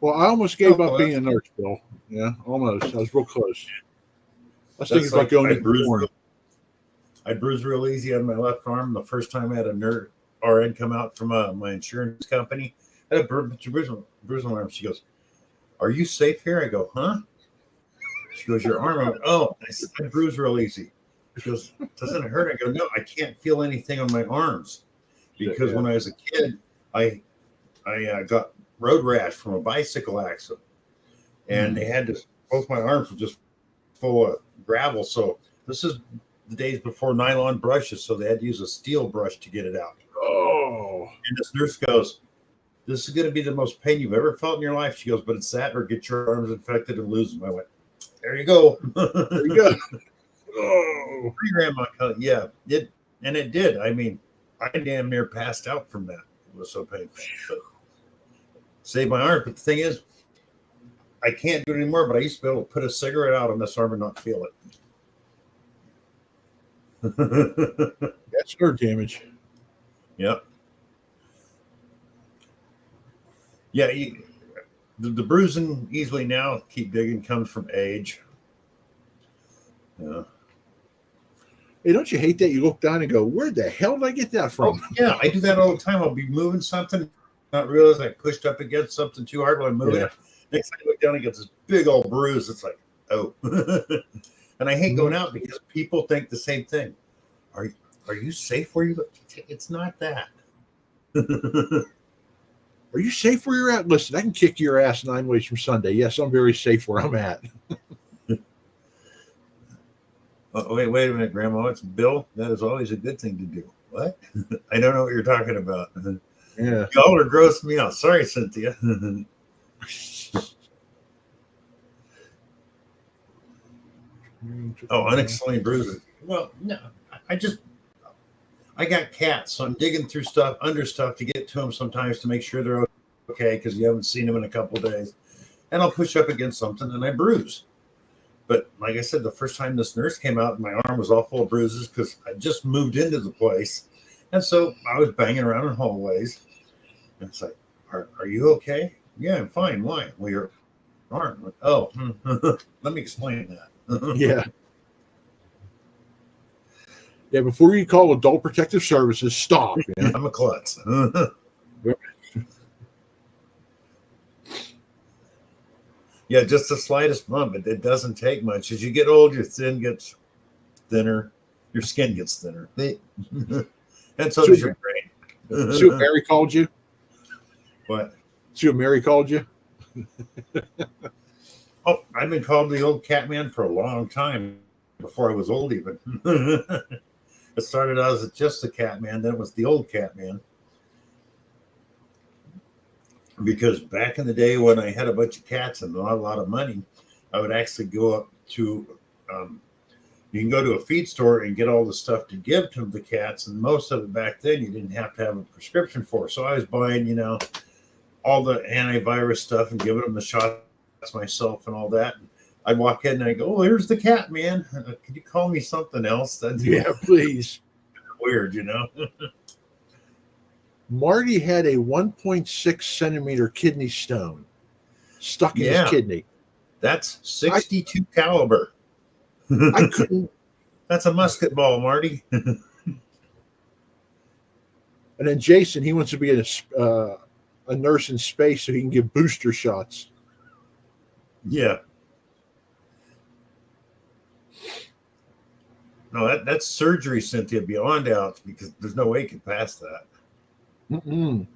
Well, I almost gave up being a nurse, Bill. Yeah, almost. I was real close. I was thinking about going into porn. I bruised real easy on my left arm. The first time I had a nurse RN come out from my insurance company, I had a bruise on my arm. She goes, "Are you safe here?" I go, "Huh?" She goes, "Your arm." I went, "Oh, I bruise real easy." She goes, "Doesn't it hurt?" I go, "No, I can't feel anything on my arms because when I was a kid, I got road rash from a bicycle accident, and they had to. Both my arms were just full of gravel. So this is the days before nylon brushes, so they had to use a steel brush to get it out. Oh. And this nurse goes, "This is going to be the most pain you've ever felt in your life." She goes, "But it's that or get your arms infected and lose them." I went, "There you go." There you go. Oh. Grandma, yeah, it did. I mean, I damn near passed out from that. It was so painful. But saved my arm. But the thing is, I can't do it anymore. But I used to be able to put a cigarette out on this arm and not feel it. That's nerve damage. Yep. Yeah, the bruising easily now, keep digging, comes from age. Yeah. Hey, don't you hate that? You look down and go, "Where the hell did I get that from?" Oh, yeah, I do that all the time. I'll be moving something, not realize I pushed up against something too hard while I'm moving it. Next time I look down and get this big old bruise. It's like, oh. And I hate going out because people think the same thing. Are you safe where you look? It's not that. Are you safe where you're at? Listen, I can kick your ass 9 ways from Sunday. Yes, I'm very safe where I'm at. Oh, wait a minute, Grandma. It's Bill. That is always a good thing to do. What? I don't know what you're talking about. Yeah. Y'all are grossing me out. Sorry, Cynthia. Oh, unexplained bruises. Well, no, I got cats, so I'm digging through under stuff to get to them sometimes to make sure they're okay because you haven't seen them in a couple of days. And I'll push up against something and I bruise. But like I said, the first time this nurse came out, my arm was all full of bruises because I just moved into the place. And so I was banging around in hallways. And it's like, are you okay? Yeah, I'm fine. Why? Well, your arm. Like, oh, let me explain that. Yeah. Yeah, before you call Adult Protective Services, stop. Yeah. I'm a klutz. Yeah, just the slightest bump. It doesn't take much. As you get old, your skin gets thinner. Your skin gets thinner. And so does your brain. See what Barry called you? But See what Mary called you? oh, I've been called the old cat man for a long time, before I was old even. It started out as just the cat man, then it was the old cat man. Because back in the day when I had a bunch of cats and not a lot of money, I would actually go up to you can go to a feed store and get all the stuff to give to the cats, and most of it back then you didn't have to have a prescription for. So I was buying, all the antivirus stuff and giving them the shots myself and all that. And I'd walk in and I go, "Oh, here's the cat man. Could you call me something else?" That's Yeah, please. weird, Marty had a 1.6 centimeter kidney stone stuck in Yeah. his kidney. That's 62 caliber. I couldn't. That's a musket ball, Marty. And then Jason, he wants to be a nurse in space so he can give booster shots. Yeah. No, that's surgery, Cynthia, beyond out, because there's no way you can pass that. Mm-mm.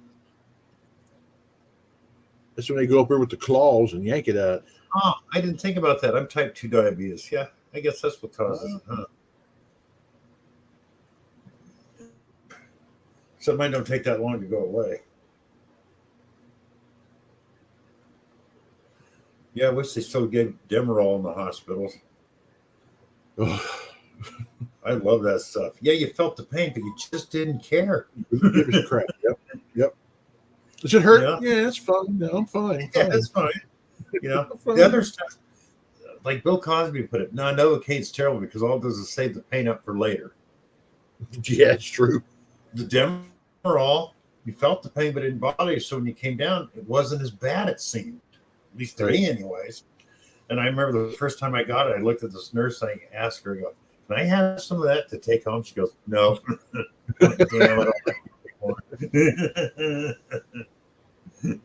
That's when they go up there with the claws and yank it out. Oh, I didn't think about that. I'm type 2 diabetes. Yeah, I guess that's what causes it. Huh? So mine don't take that long to go away. Yeah, I wish they still gave Demerol in the hospitals. Ugh. I love that stuff. Yeah, you felt the pain, but you just didn't care. Give us crap. Yep. Does it hurt? Yeah. Yeah, it's fine. No, I'm fine. Yeah, that's fine. I'm fine. The other stuff, like Bill Cosby put it, no, Novocaine's terrible because all it does is save the pain up for later. Yeah, it's true. The Demerol, you felt the pain, but it didn't bother you. So when you came down, it wasn't as bad, it seemed, at least to me, anyways. And I remember the first time I got it, I looked at this nurse and I asked her, I go, "Can I have some of that to take home?" She goes, "No." Damn, I don't like it anymore.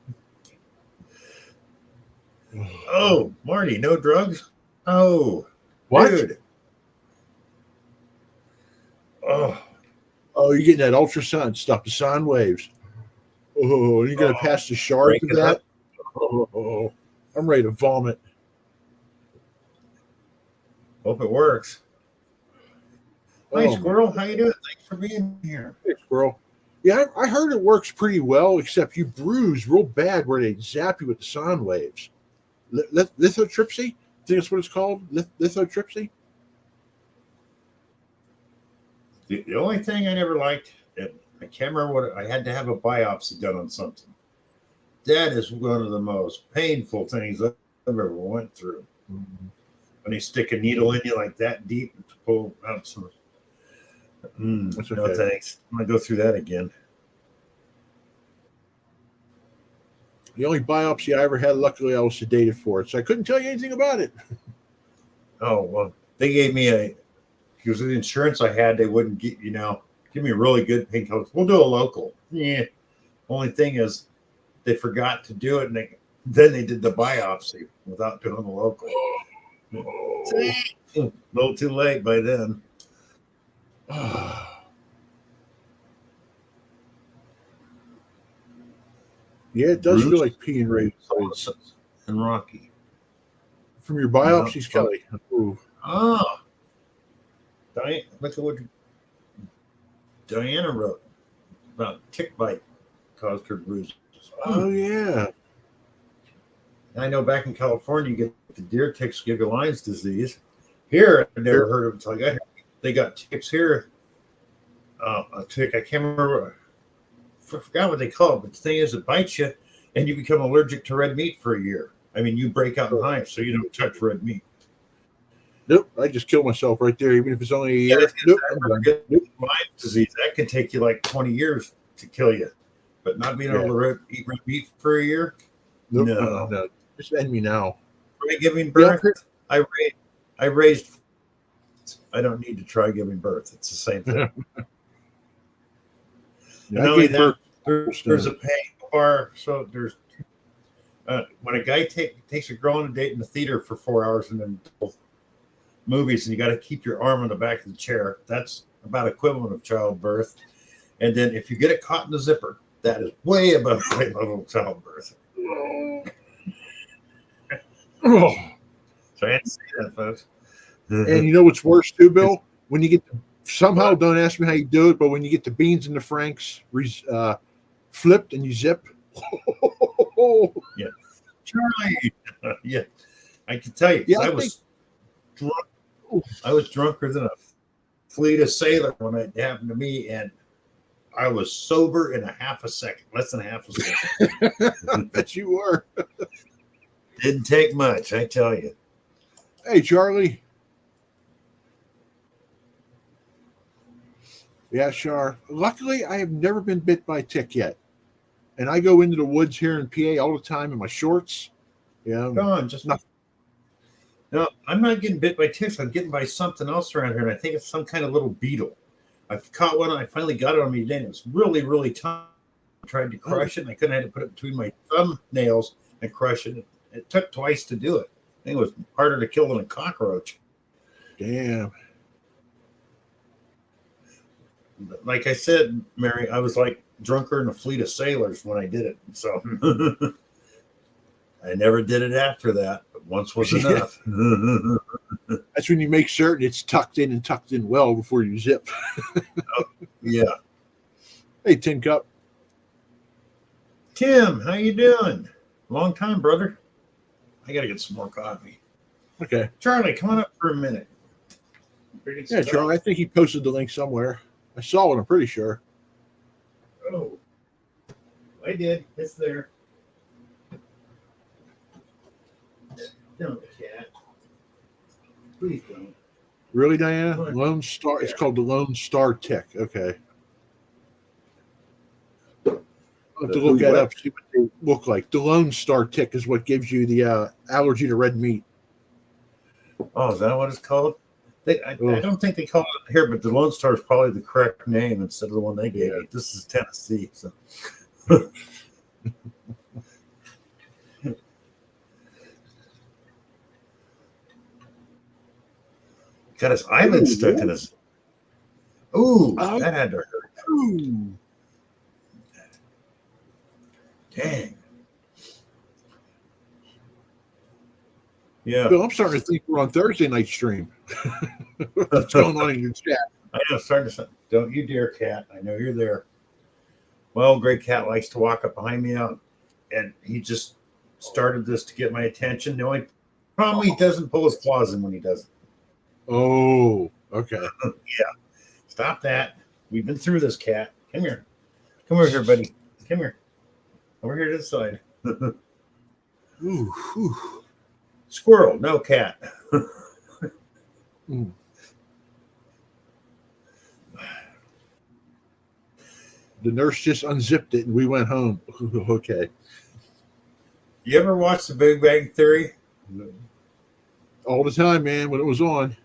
Oh, Marty, no drugs? Oh, What? dude. Oh, Oh, you're getting that ultrasound stuff, the sound waves. Oh, and you're going to pass the shard break to it that? up. Oh, I'm ready to vomit. Hope it works. Hi, Oh, Squirrel. How you doing? Thanks for being here. hey, squirrel. Yeah, I heard it works pretty well, except you bruise real bad where they zap you with the sound waves. Lithotripsy? I think that's what it's called? Lithotripsy? The only thing I never liked, I can't remember what I had to have a biopsy done on something. That is one of the most painful things I've ever went through. Mm-hmm. When they stick a needle in you like that deep to pull out some. That's No, okay. thanks. I'm gonna go through that again. The only biopsy I ever had, luckily, I was sedated for it, so I couldn't tell you anything about it. Oh well, they gave me because of the insurance I had, they wouldn't give me really good painkillers. We'll do a local. Yeah. Only thing is, they forgot to do it, and then they did the biopsy without doing the local. A little too late by then. Yeah, it does Bruce? feel like peeing right And Rocky. from your biopsies, Yeah. Kelly. Ooh. Ah, Diane, look at what Diana wrote about tick bite caused her bruises. Oh yeah. I know back in California, you get the deer ticks give you Lyme's disease. Here, I never heard of it until I got here. They got ticks here. A tick, I can't remember. I forgot what they call it, but the thing is, it bites you, and you become allergic to red meat for a year. I mean, you break out in hives, so you don't touch red meat. Nope. I just killed myself right there, even if it's only a year. Yeah, Nope. I I'm never done. get Nope. Lyme's disease. That can take you like 20 years to kill you, but not being able to eat red meat for a year. Nope. No. No. Just end me now. Try giving Yeah. birth. I raised. I don't need to try giving birth. It's the same thing. Yeah, Not I only gave birth. there's a pay bar. So there's when a guy takes a girl on a date in the theater for 4 hours and then movies, and you got to keep your arm on the back of the chair. That's about equivalent of childbirth. And then if you get it caught in the zipper, That is way above my level of childbirth. Oh. So I had to say that, folks. And you know what's worse too, Bill? When you get somehow, don't ask me how you do it, but when you get the beans and the franks flipped and you zip, Charlie, yeah, I can tell you, 'cause Yeah, I I was drunk. I was drunker than a fleet of sailor when it happened to me, and I was sober in a half a second, less than a half a second. I bet you were. Didn't take much, I tell you. Hey, Charlie. Yeah, sure. Luckily, I have never been bit by a tick yet. And I go into the woods here in PA all the time in my shorts. Yeah. Come on, just Nothing. no. I'm not getting bit by ticks. I'm getting by something else around here, and I think it's some kind of little beetle. I've caught one. I finally got it on me today. And it was really, really tough. I tried to crush it, and I couldn't. I had to put it between my thumbnails and crush it. It took twice to do it. I think it was harder to kill than a cockroach. Damn. Like I said, Mary, I was like drunker than a fleet of sailors when I did it. So I never did it after that, but once was enough. That's when you make certain it's tucked in and tucked in well before you zip. Yeah. Hey, Tin Cup. Tim, how you doing? Long time, brother. I gotta get some more coffee. Okay. Charlie, come on up for a minute. Yeah, Charlie, I think he posted the link somewhere. I saw it, I'm pretty sure. Oh, I did. It's there. Don't, cat. Please don't. Really, Diana? What? Lone Star. It's called the Lone Star Tick. Okay. I'll have to look that up, see what they look like. The Lone Star Tick is what gives you the allergy to red meat. Oh, is that what it's called? I don't think they call it here, but the Lone Star is probably the correct name instead of the one they gave me. This is Tennessee, so. Got his eyelid stuck in his. Ooh, that had to hurt. Ooh. Dang. Yeah. Bill, I'm starting to think we're on Thursday night stream. What's going on in your chat? I know, starting to. Don't you dare, cat. I know you're there. Well, Gray Cat likes to walk up behind me out, and he just started this to get my attention. The only problem, he doesn't pull his claws in when he does it. Oh, okay. Yeah. Stop that. We've been through this, cat. Come here. Come over here, buddy. Come here. Over here to the side. Ooh, whew. Squirrel, no cat. Mm. The nurse just unzipped it and we went home. Okay. You ever watch The Big Bang Theory? All the time, man, when it was on.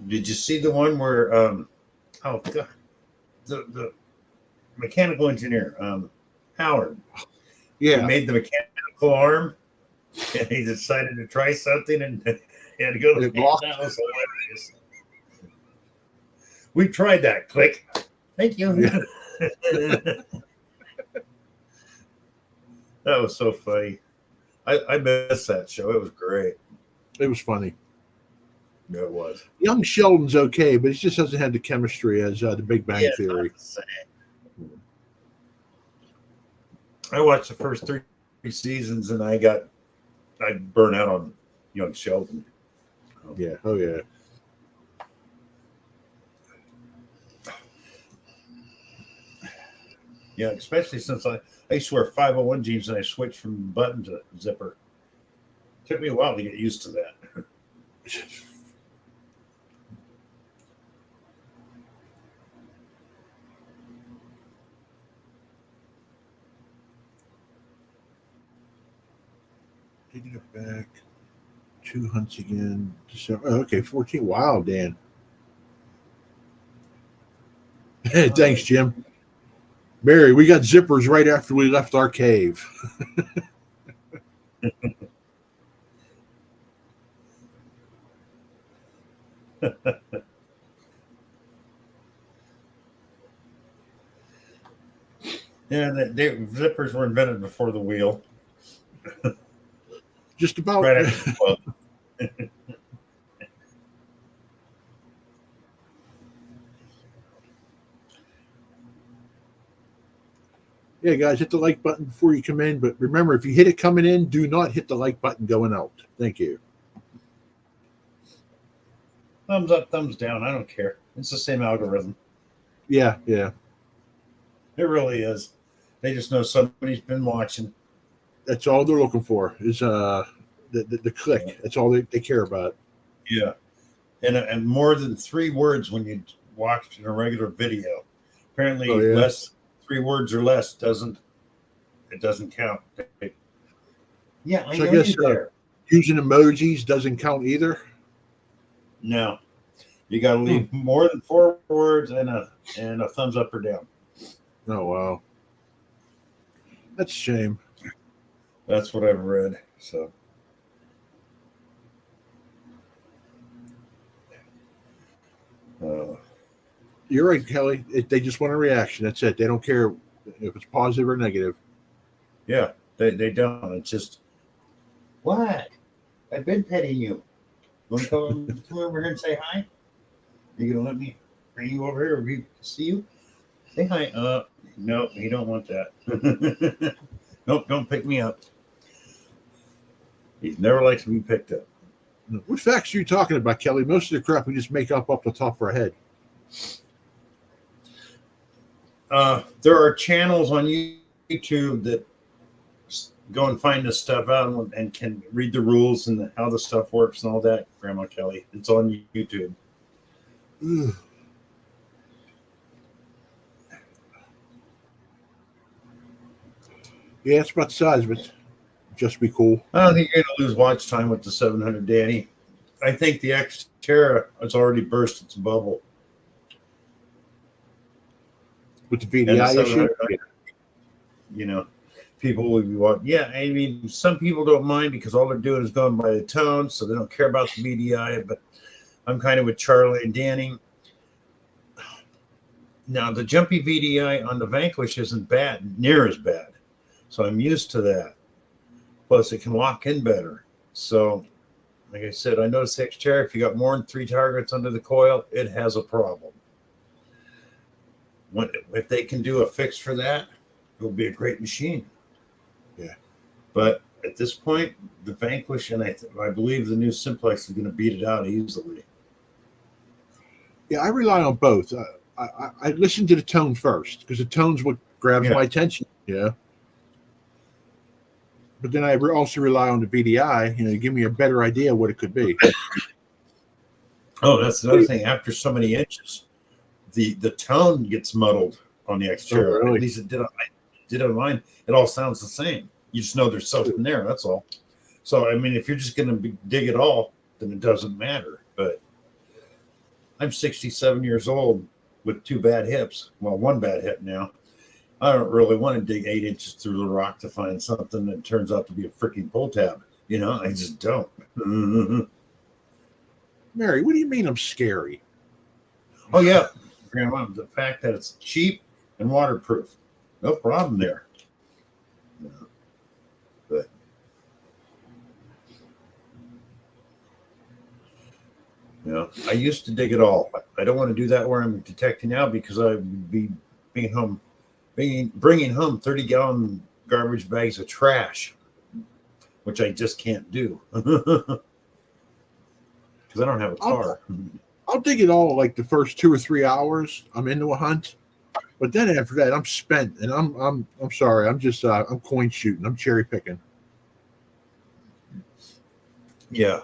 Did you see the one where oh god, the mechanical engineer, Howard, he Yeah. made the mechanical arm and he decided to try something and he had to go to the It blocked. house. We tried that. Click. Thank you. Yeah. That was so funny. I missed that show. It was great. It was funny. Yeah, it was. Young Sheldon's okay, but he just doesn't have the chemistry as the Big Bang Yeah, Theory. I watched the first 3 seasons and I burned out on Young Sheldon. Yeah. Oh, yeah. Yeah, especially since I used to wear 501 jeans and I switched from button to zipper. Took me a while to get used to that. Taking it back. 2 hunts again. December. Oh, okay, 14. Wow, Dan. Thanks, Jim. Mary, we got zippers right after we left our cave. Yeah, zippers were invented before the wheel. Just about. Right after the club. Yeah, guys, hit the like button before you come in. But remember, if you hit it coming in, do not hit the like button going out. Thank you. Thumbs up, thumbs down. I don't care. It's the same algorithm. Yeah, yeah. It really is. They just know somebody's been watching. That's all they're looking for is the click. That's all they care about. Yeah. And more than 3 words when you watch in a regular video. Apparently, Oh, yeah. less 3 words or less doesn't count. Yeah, I So I know guess you're there. using emojis doesn't count either. No, you got to leave more than 4 words and a thumbs up or down. Oh wow, that's a shame. That's what I've read. So. You're right, Kelly. They just want a reaction. That's it. They don't care if it's positive or negative. Yeah, they don't. It's just, what? I've been petting you. Want to come over here and say hi? You gonna let me bring you over here or see you? Say hi. No, you don't want that. Nope, don't pick me up. He never likes to be picked up. What facts are you talking about, Kelly? Most of the crap we just make up off the top of our head. There are channels on YouTube that go and find this stuff out and can read the rules and how the stuff works and all that. Grandma Kelly, it's on YouTube. Ugh. Yeah, it's about the size of it. Just be cool. I don't think you're going to lose watch time with the 700 Danny. I think the Xterra has already burst its bubble. With the And the VDI issue. 700, you know, people will be watching. Yeah, I mean, some people don't mind because all they're doing is going by the tone, so they don't care about the VDI. But I'm kind of with Charlie and Danny. Now, the jumpy VDI on the Vanquish isn't bad, near as bad. So I'm used to that. Plus, it can lock in better. So, like I said, I noticed the Xterra, if you got more than 3 targets under the coil, it has a problem. If they can do a fix for that, it'll be a great machine. Yeah. But at this point, the Vanquish and I believe the new Simplex is going to beat it out easily. yeah, I rely on both. I listen to the tone first because the tone's what grabs my attention. Yeah. But then I also rely on the VDI, to give me a better idea what it could be. Oh, that's another thing. After so many inches, the tone gets muddled on the Xterra. really? At least it did on mine. It all sounds the same. You just know there's something there. That's all. So, I mean, if you're just going to dig it all, then it doesn't matter. But I'm 67 years old with 2 bad hips. Well, 1 bad hip now. I don't really want to dig 8 inches through the rock to find something that turns out to be a freaking pull tab. I just don't. Mary, what do you mean I'm scary? Oh, yeah. Grandma, the fact that it's cheap and waterproof. No problem there. But I used to dig it all. I don't want to do that where I'm detecting now because I would be bringing home 30-gallon garbage bags of trash, which I just can't do because I don't have a car. I'll dig it all like the first 2 or 3 hours I'm into a hunt, but then after that I'm spent and I'm sorry, I'm just I'm coin shooting, I'm cherry picking. Yeah.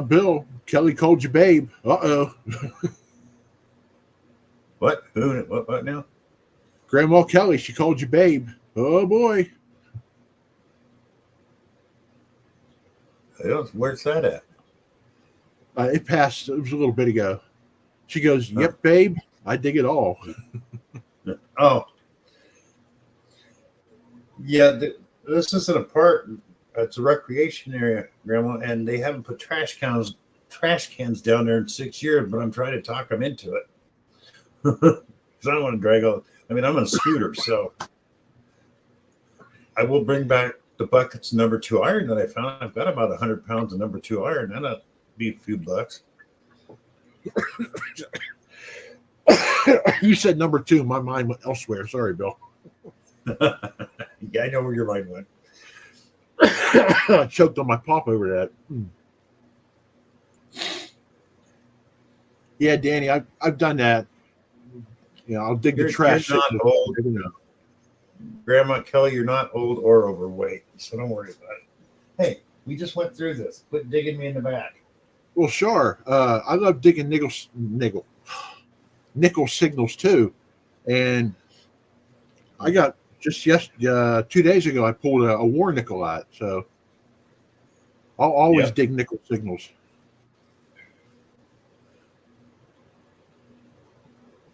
Bill, Kelly called you babe. Uh-oh. What? Who? What now? Grandma Kelly, she called you babe. Oh boy. Where's that at? It passed. It was a little bit ago. She goes, "Yep, babe. I dig it all." Oh, yeah. This isn't a park. It's a recreation area, Grandma, and they haven't put trash cans down there in 6 years. But I'm trying to talk them into it because I don't want to drag all. I mean, I'm on a scooter, so I will bring back the buckets number 2 iron that I found. I've got about 100 pounds of number 2 iron. That'll be a few bucks. You said number 2. My mind went elsewhere. Sorry, Bill. Yeah, I know where your mind went. I choked on my pop over that. Yeah, Danny, I've done that. You know, I'll dig the trash. You're not old. Grandma Kelly, you're not old or overweight, so don't worry about it. Hey, we just went through this. Quit digging me in the back. Well, sure. I love digging nickel signals too, and I got just 2 days ago I pulled a war nickel out, so I'll always dig nickel signals.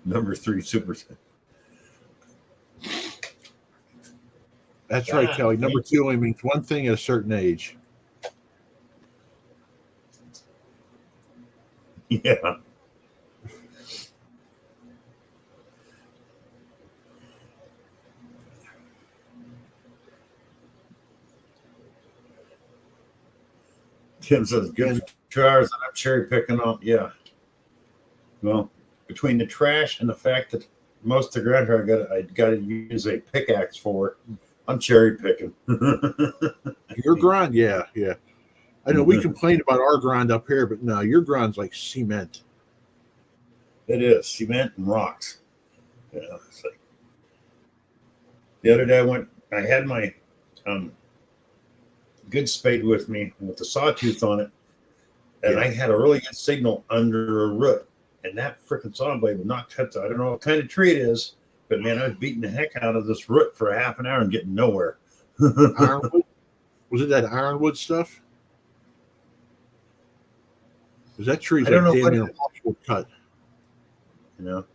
Number 3 super. That's right, Kelly. Number 2 only means one thing at a certain age. Yeah. Tim says, good for 2 hours and I'm cherry picking on. Yeah. Well, between the trash and the fact that most of the ground here I got to use a pickaxe for, I'm cherry picking. Your grind, yeah. I know we complain about our grind up here, but no, your grind's like cement. It is cement and rocks. Yeah. It's like, the other day I had my good spade with me with the sawtooth on it, and I had a really good signal under a root, and that freaking saw blade would not cut. I don't know what kind of tree it is, but man, I was beating the heck out of this root for a half an hour and getting nowhere. Ironwood? Was it that ironwood stuff? Because that tree's I don't like know damn near impossible to cut. You know,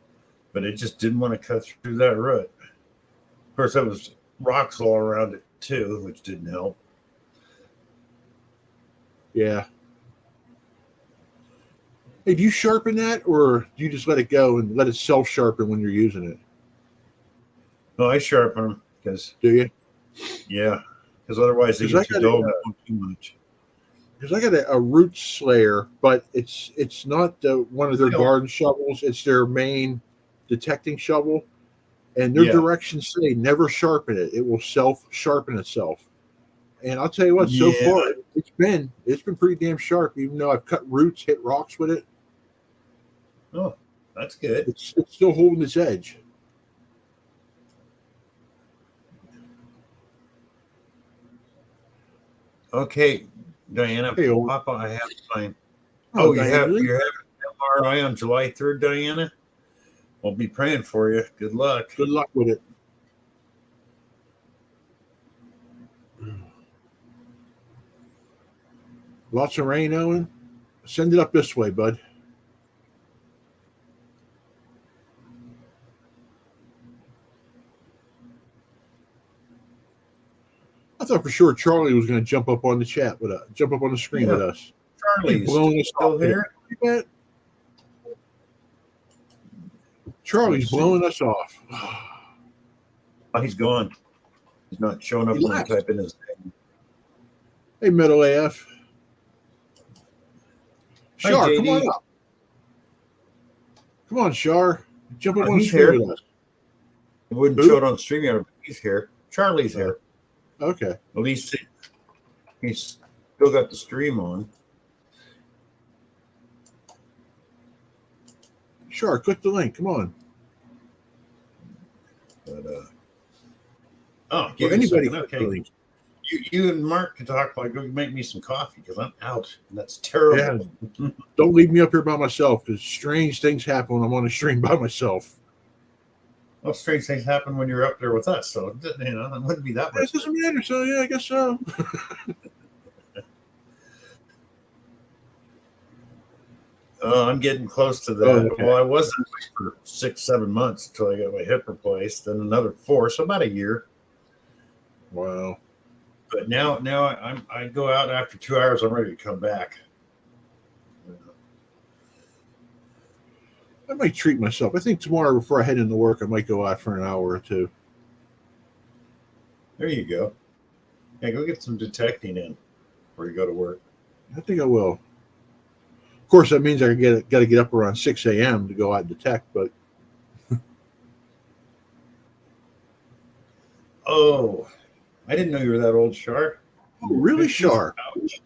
but it just didn't want to cut through that root. Of course, there was rocks all around it too, which didn't help. Yeah. Hey, do you sharpen that, or do you just let it go and let it self-sharpen when you're using it? No, I sharpen them because, Do you? yeah, because otherwise they 'Cause get I too got dull and too much. Because I got a root slayer, but it's not one of their Yeah. garden shovels. It's their main detecting shovel, and their Yeah. directions say never sharpen it. It will self-sharpen itself. And I'll tell you what, so Yeah. far it's been pretty damn sharp. Even though I've cut roots, hit rocks with it, Oh, that's good. it's still holding its edge. Okay, Diana, Hey, old- Papa, I have mine. Oh, You're Diana, having MRI on July 3rd, Diana? We'll be praying for you. Good luck. good luck with it. Lots of rain, Owen. Send it up this way, bud. I thought for sure Charlie was going to jump up on the screen with us. Charlie's He's blowing us still off here. there. Charlie's blowing us off. Oh, he's gone. He's not showing up He when I left. type in his name. Hey, Middle AF. Hi, Shar, come JD. on up. Come on, Shar. Jump up Oh, on the he's screen here. with us. It wouldn't Who? show it on StreamYard, but he's here. Charlie's here. Okay. At least he's still got the stream on. Shar, click the link. Come on. But Or give me a anybody second. click the Okay. link. You and Mark can talk while I go make me some coffee because I'm out. And that's terrible. Don't leave me up here by myself because strange things happen when I'm on a stream by myself. Well, strange things happen when you're up there with us, so it wouldn't be that It much. doesn't matter. So, yeah, I guess so. I'm getting close to that. Oh, okay. Well, I wasn't for 6-7 months until I got my hip replaced, then another 4, so about a year. Wow. But now I go out after 2 hours. I'm ready to come back. I might treat myself. I think tomorrow before I head into work, I might go out for an hour or two. There you go. Yeah, go get some detecting in before you go to work. I think I will. Of course, that means I got to get up around 6 a.m. to go out and detect. But Oh, I didn't know you were that old, Shar. really, 50s? Shar? Ouch.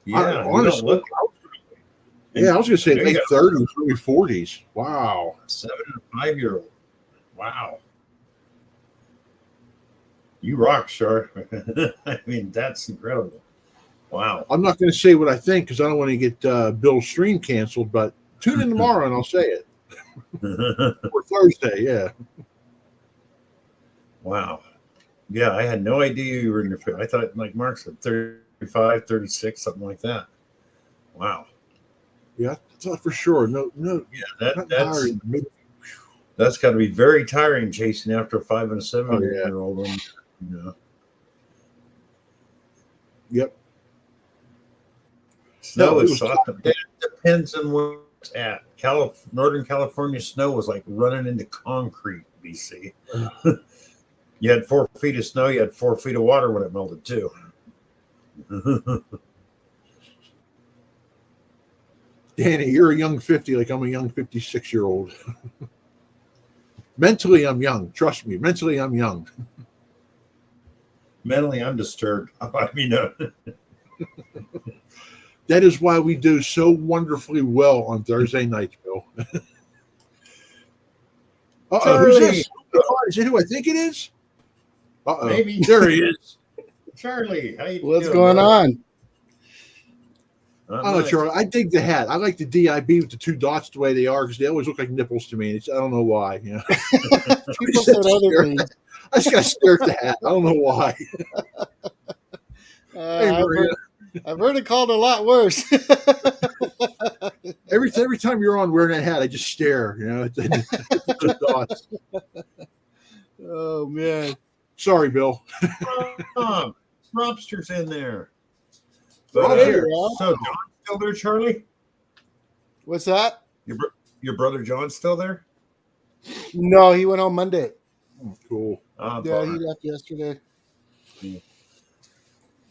Yeah, you honestly, don't look. yeah, I was going to say You late got 30s, early 40s. Wow. 7 and 5-year-old. Wow. You rock, Shar. I mean, that's incredible. Wow. I'm not going to say what I think because I don't want to get Bill's stream canceled. But tune in tomorrow and I'll say it. Or Thursday, yeah. Wow. Yeah, I had no idea you were in your 50s. I thought, like Mark said, 35, 36, something like that. Wow. Yeah, that's not for sure. No, Yeah, not that's tiring. that's got to be very tiring chasing after a 5 and a Oh, yeah. 7-year-old. One, you know. Yep. Snow No, it is was soft. That depends on where it's at. Northern California snow was like running into concrete, BC. You had 4 feet of snow, you had 4 feet of water when it melted too. Danny, you're a young 50 like I'm a young 56-year-old. Mentally, I'm young. Trust me. Mentally, I'm young. Mentally, I'm disturbed. I mean, That is why we do so wonderfully well on Thursday nights, Bill. Uh-oh, who's Charlie! this? Is it who I think it is? Uh-oh. Maybe. There he is. Charlie, how you What's doing, going brother? on? Not I don't know, much. Charlie. I dig the hat. I like the DIB with the 2 dots the way they are because they always look like nipples to me. I don't know why. You know? People said other things. I just got to stare at the hat. I don't know why. Hey, Maria. I've heard it called a lot worse. Every time you're on wearing that hat, I just stare. You know, at the 2 dots. Oh man. Sorry, Bill. Robster's in there. Rob's But, here. so John's still there, Charlie? What's that? Your brother John's still there? No, he went home Monday. Cool. Yeah, he Bummer. left yesterday.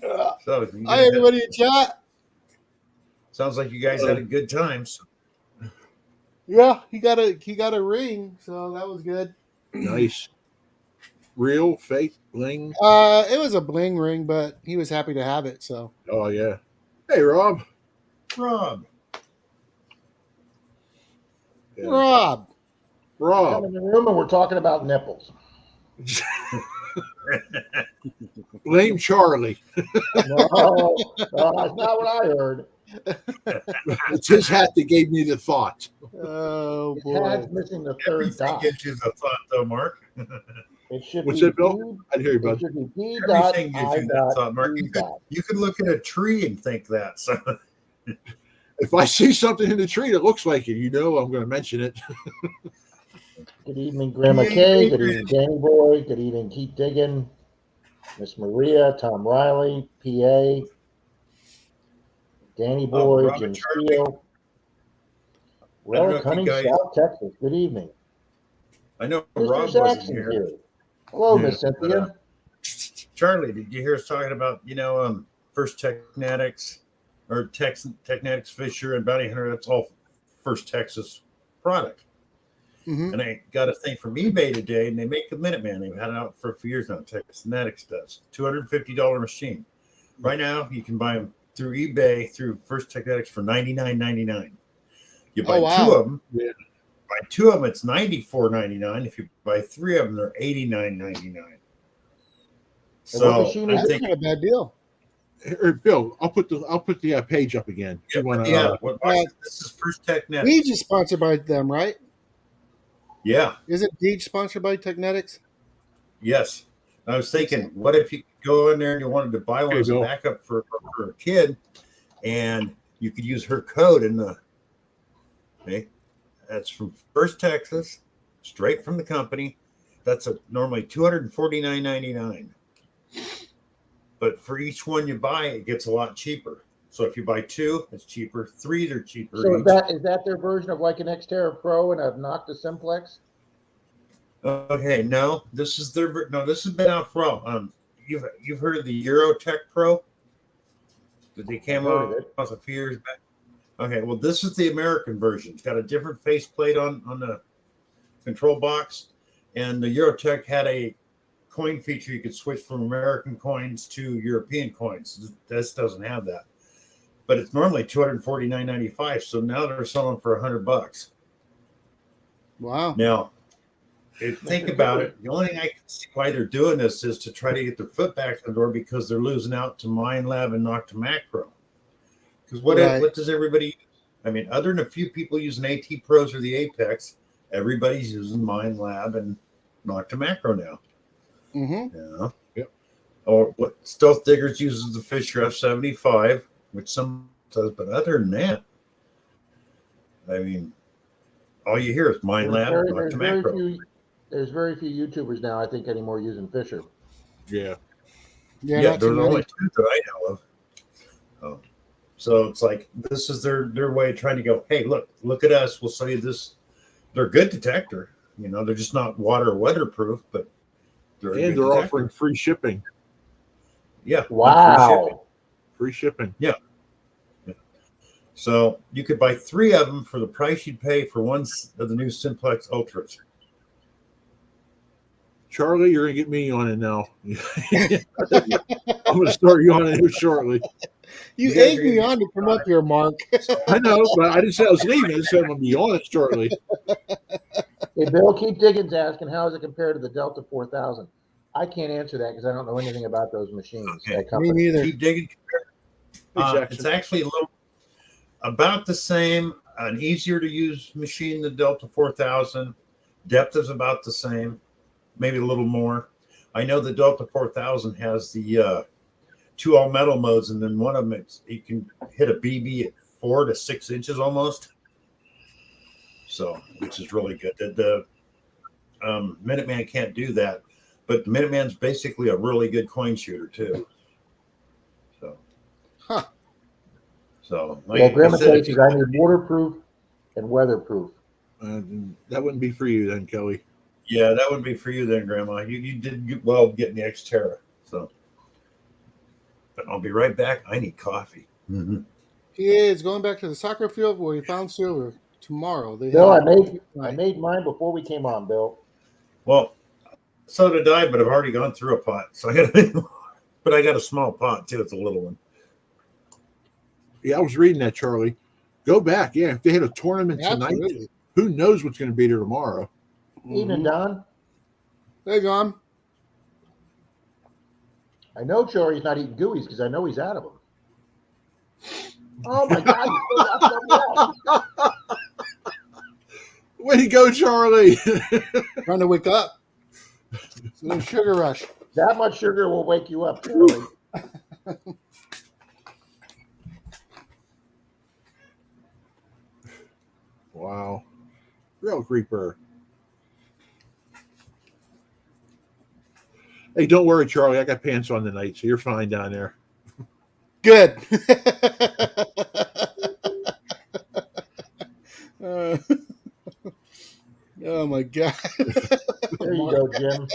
So Hi everybody in chat. sounds like you guys had a good time. So Yeah, he got a ring, so that was good. Nice. Real, fake, bling. It was a bling ring, but he was happy to have it. So Oh, yeah. Hey, Rob. Rob, Yeah. Rob, Come Rob. in the room and we're talking about nipples. Blame Charlie. No, that's not what I heard. It's his hat that gave me the thought. oh His boy, hat's missing the third everything dot. gives you the thought, though, Mark. It should What's be that, Bill? P, I didn't hear you, it bud. should be P dot Everything gives I you that dot thought, Mark. Q dot. You could look at a tree and think that. So If I see something in the tree that looks like it, you know I'm going to mention it. Good evening, Grandma Yeah, Kay. Good Adrian. evening, Danny Boy. Good evening, Keith Diggin, Miss Maria, Tom Riley, PA, Danny Boy, Robin Jim Charlie. Steele, I don't know Relic if you Hunting, guys- South Texas. Good evening. I know Mr. Rob wasn't Jackson's here. here. Hello, Yeah, Miss Cynthia. Charlie, did you hear us talking about, First Technetics or Technetics Fisher and Bounty Hunter? That's all First Texas product. Mhm. And I got a thing from eBay today, and they make the Minuteman. They've had it out for a few years now. Technetics does. $250 machine. Right now, you can buy them through eBay through First Technetics for $99.99. You buy Oh, wow. two of them. Yeah. Buy 2 of them, it's $94.99. If you buy 3 of them, they're $89.99. So machine I is it? think, Not a bad deal. Here, Bill, I'll put the page up again. You wanna, this is First Technetics. Deej is sponsored by them, right? Yeah. Isn't Deej sponsored by Technetics? Yes. I was thinking, what if you could go in there and you wanted to buy one Okay, as a Bill. backup for a kid, and you could use her code in the. Okay, that's from First Texas, straight from the company. That's normally $249.99. but for each one you buy, it gets a lot cheaper. So if you buy 2, it's cheaper. 3, they're cheaper. So each. is that their version of like an Xterra Pro and a Nocta Simplex? Okay, no, this is their no. This has been out for you've heard of the Eurotech Pro that they came Heard of out it. a few years back. Okay, well, this is the American version. It's got a different faceplate on the control box, and the Eurotech had a coin feature. You could switch from American coins to European coins. This doesn't have that, but it's normally $249.95. So now they're selling for $100. Wow. Now, if you think about it, the only thing I can see why they're doing this is to try to get their foot back in the door because they're losing out to MindLab and Nocta Macro. Because what does everybody use? I mean, other than a few people using AT Pros or the Apex, everybody's using MindLab and Nocta Macro now. Mm-hmm. Yeah. Yep. Or what Stealth Diggers uses the Fisher F75, which some does, but other than that, I mean, all you hear is MindLab and Nocta Macro. There's very few YouTubers now, I think, anymore using Fisher. Yeah. Yeah, Yeah, not there's too many. only 2 that I know of. So it's like this is their way of trying to go, hey, look at us. We'll sell you this. They're a good detector. You know, they're just not weatherproof, but they're And they're offering free shipping. Yeah. Wow. Free shipping. So you could buy 3 of them for the price you'd pay for one of the new Simplex Ultras. Charlie, you're gonna get me on it now. I'm gonna start you on it here shortly. You You guys egged are me gonna on to come up here, Mark. I know, but I didn't say I was leaving. I said I'm gonna be on it shortly. Hey, Bill, Keith Diggins asking, how is it compared to the Delta 4000? I can't answer that because I don't know anything about those machines. Okay. That Me company. neither. Keep digging. It's actually a little about the same, an easier to use machine than Delta 4000. Depth is about the same, maybe a little more. I know the Delta 4000 has the 2 all metal modes, and then one of them you can hit a BB at 4 to 6 inches almost. So, which is really good. The Minuteman can't do that, but the Minuteman's basically a really good coin shooter too. So, Huh. So, Yeah, Grandma said, says I need waterproof and weatherproof. That wouldn't be for you then, Kelly. yeah, that would be for you then, Grandma. You did well getting the Xterra. So, but I'll be right back. I need coffee. Mm-hmm. He is going back to the soccer field where he found silver tomorrow. Bill, I made mine before we came on, Bill. Well, so did I, but I've already gone through a pot, so I got. But I got a small pot too. It's a little one. Yeah, I was reading that, Charlie. Go back. Yeah, if they had a tournament tonight, Absolutely. who knows what's going to be there tomorrow? Evening, Mhm. Don. There you go. I know Charlie's not eating gooeyes because I know he's out of them. Oh my God! You still got some left. Way to go, Charlie! Trying to wake up. It's a little sugar rush. That much sugar will wake you up, Charlie. Wow. Real creeper. Hey, don't worry, Charlie. I got pants on tonight, so you're fine down there. Good. Uh, oh my God. There you go, Jim.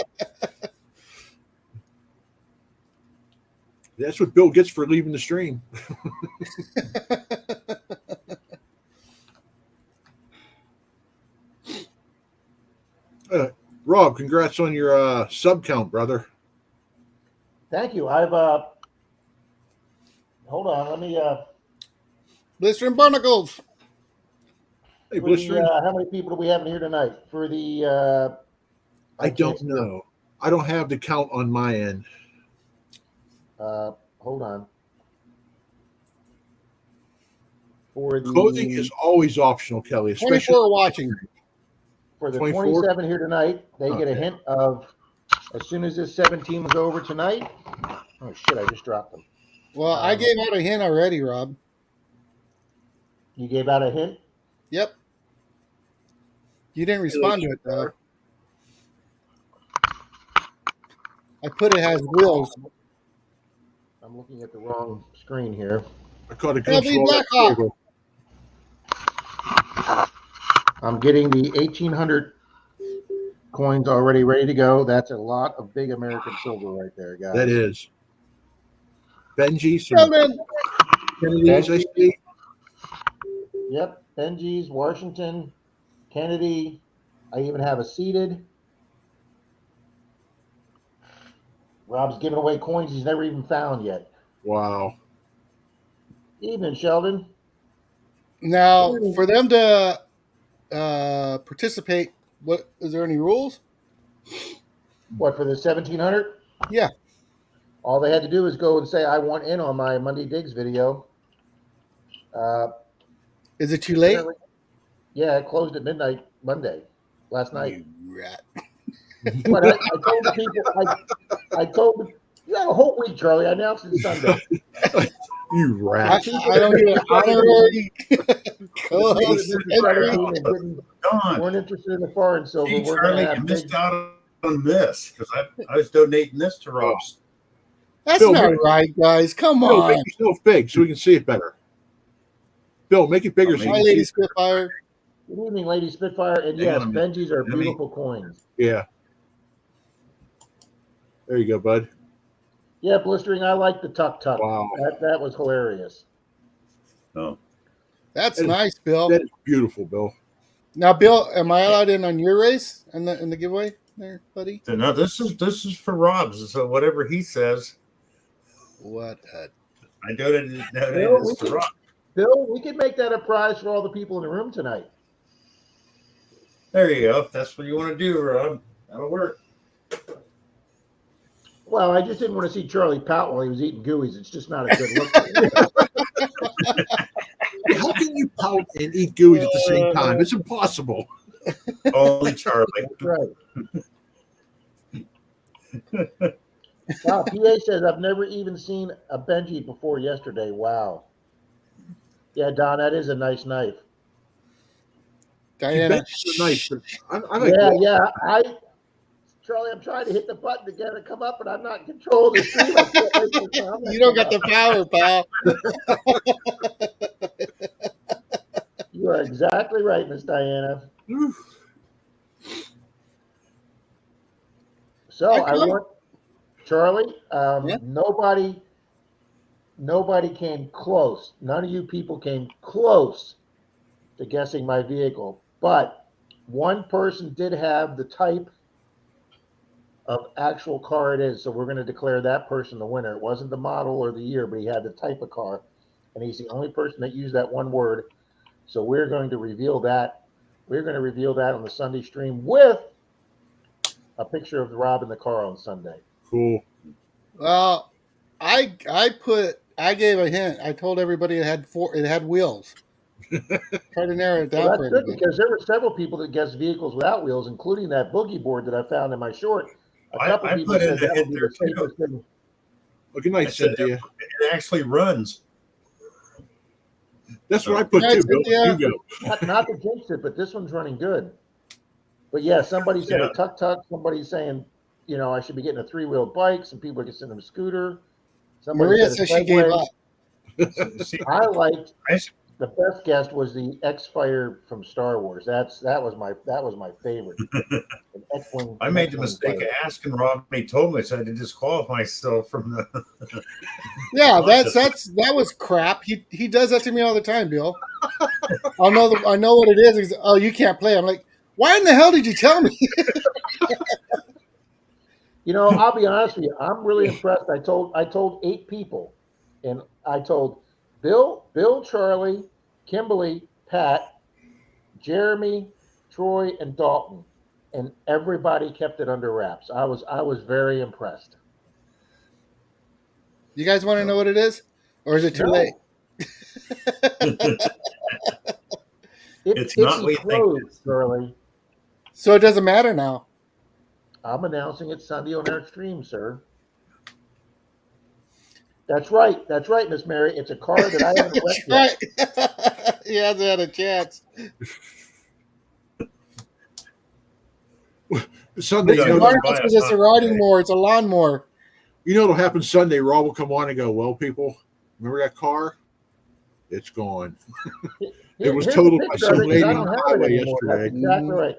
That's what Bill gets for leaving the stream. Rob, congrats on your sub count, brother. Thank you. I've hold on. Let me Blistering barnacles. Hey, for Blister, the, how many people do we have in here tonight? For the I don't know. I don't have the count on my end. hold on. For the Clothing is always optional, Kelly, especially 24 watching. for the 24? 27 here tonight, they get a Okay. hint of as soon as this 17 was over tonight. Oh shit! I just dropped them. Well, I gave out a hint already, Rob. You gave out a hint. Yep. You didn't respond to it, though. I put it as wheels. I'm looking at the wrong screen here. I caught a glimpse of Heavy all that Blackhawk. silver. I'm getting the 1800 coins already ready to go. That's a lot of big American silver right there, guys. That is. Benji, some Sheldon, Kennedy's, I see. Yep, Benji's, Washington, Kennedy. I even have a seated. Rob's giving away coins he's never even found yet. Wow. Evening, Sheldon. now for them to participate, what is there any rules? What, for the 1700? Yeah. All they had to do is go and say, I want in on my Monday Digs video. Is it too late? Yeah, it closed at midnight Monday, last night. You rat. But I told the people, I told them, you have a whole week, Charlie. I announced it Sunday. You I, rat. I don't get an honorary co-host entry. Don, Weren't interested in the foreign silver. gee, We're Charlie, going to you have missed big. out on this because I was donating this to Rob's. That's Bill, not make- right, guys. Come Bill, on. make yourself big so we can see it better. Bill, make it bigger so Hi, you Hi, can Lady see it. Spitfire. Good evening, Lady Spitfire. And Hang yes, on a minute. Benji's are Let me- beautiful coins. Yeah. There you go, bud. Yeah, blistering. I like the tuck. Wow. That was hilarious. No. That's That is- nice, Bill. That is beautiful, Bill. Now, Bill, am I allowed in on your race in the giveaway there, buddy? So, no, this is for Rob's. So whatever he says, What? I donated Bill, this to Rob. Bill, we could make that a prize for all the people in the room tonight. There you go. If that's what you want to do, Rob. That'll work. Well, I just didn't want to see Charlie pout while he was eating gooeyes. It's just not a good look. How can you pout and eat gooeyes at the same time? It's impossible. Only Charlie. That's right. Wow, PA says, I've never even seen a Benji before yesterday. Wow. Yeah, Don, that is a nice knife. Diana. It's nice, but I like Yeah. Charlie, I'm trying to hit the button to get it to come up, but I'm not in control of the stream. I can't make it come. You don't got the power, pal. You are exactly right, Miss Diana. Oof. So I I come- want Charlie. Yeah. Nobody came close. None of you people came close to guessing my vehicle, but one person did have the type of actual car it is. So we're going to declare that person the winner. It wasn't the model or the year, but he had the type of car, and he's the only person that used that one word. So we're going to reveal that. We're going to reveal that on the Sunday stream with a picture of Rob in the car on Sunday. Cool. Well, I gave a hint. I told everybody it had wheels. Try to narrow it down Well, for that's good everybody. because there were several people that guessed vehicles without wheels, including that boogie board that I found in my short. A couple I people put in said a that hint would be there, the too. safest thing. Well, good night, I said Cynthia. It actually runs. That's what I put Night, too, Bill. Cynthia. You go. Not to jinx it, but this one's running good. But yeah, somebody said Yeah. a tuk-tuk. Somebody's saying, I should be getting a three-wheeled bike. Some people are considering a scooter. Somebody Maria said a says she gave Segway. up. See, I liked I, the best guess was the X-Fighter from Star Wars. That was my favorite. An X-Wing- I made the X-Wing mistake of fighter. asking Rob, and he told me so I had to disqualify myself from the. Yeah, that was crap. He does that to me all the time, Bill. I know what it is. He's, oh, you can't play. I'm like, why in the hell did you tell me? I'll be honest with you. I'm really impressed. I told 8 people, and I told Bill, Charlie, Kimberly, Pat, Jeremy, Troy, and Dalton, and everybody kept it under wraps. I was very impressed. You guys want to know what it is, or is it too No. late? It's not what you think it closed, is. Charlie. So it doesn't matter now. I'm announcing it Sunday on our stream, sir. That's right, Miss Mary. It's a car that I haven't wrecked yet. Right. He hasn't had a chance. Sunday, Yeah, you know, Mark- Marcus was just a riding mower. It's a lawnmower. You know, it'll happen Sunday. Rob will come on and go, "Well, people, remember that car? It's gone." It was Here's totaled the by picture some of it, 'cause lady I on don't the have it highway anymore. That's yesterday. exactly right.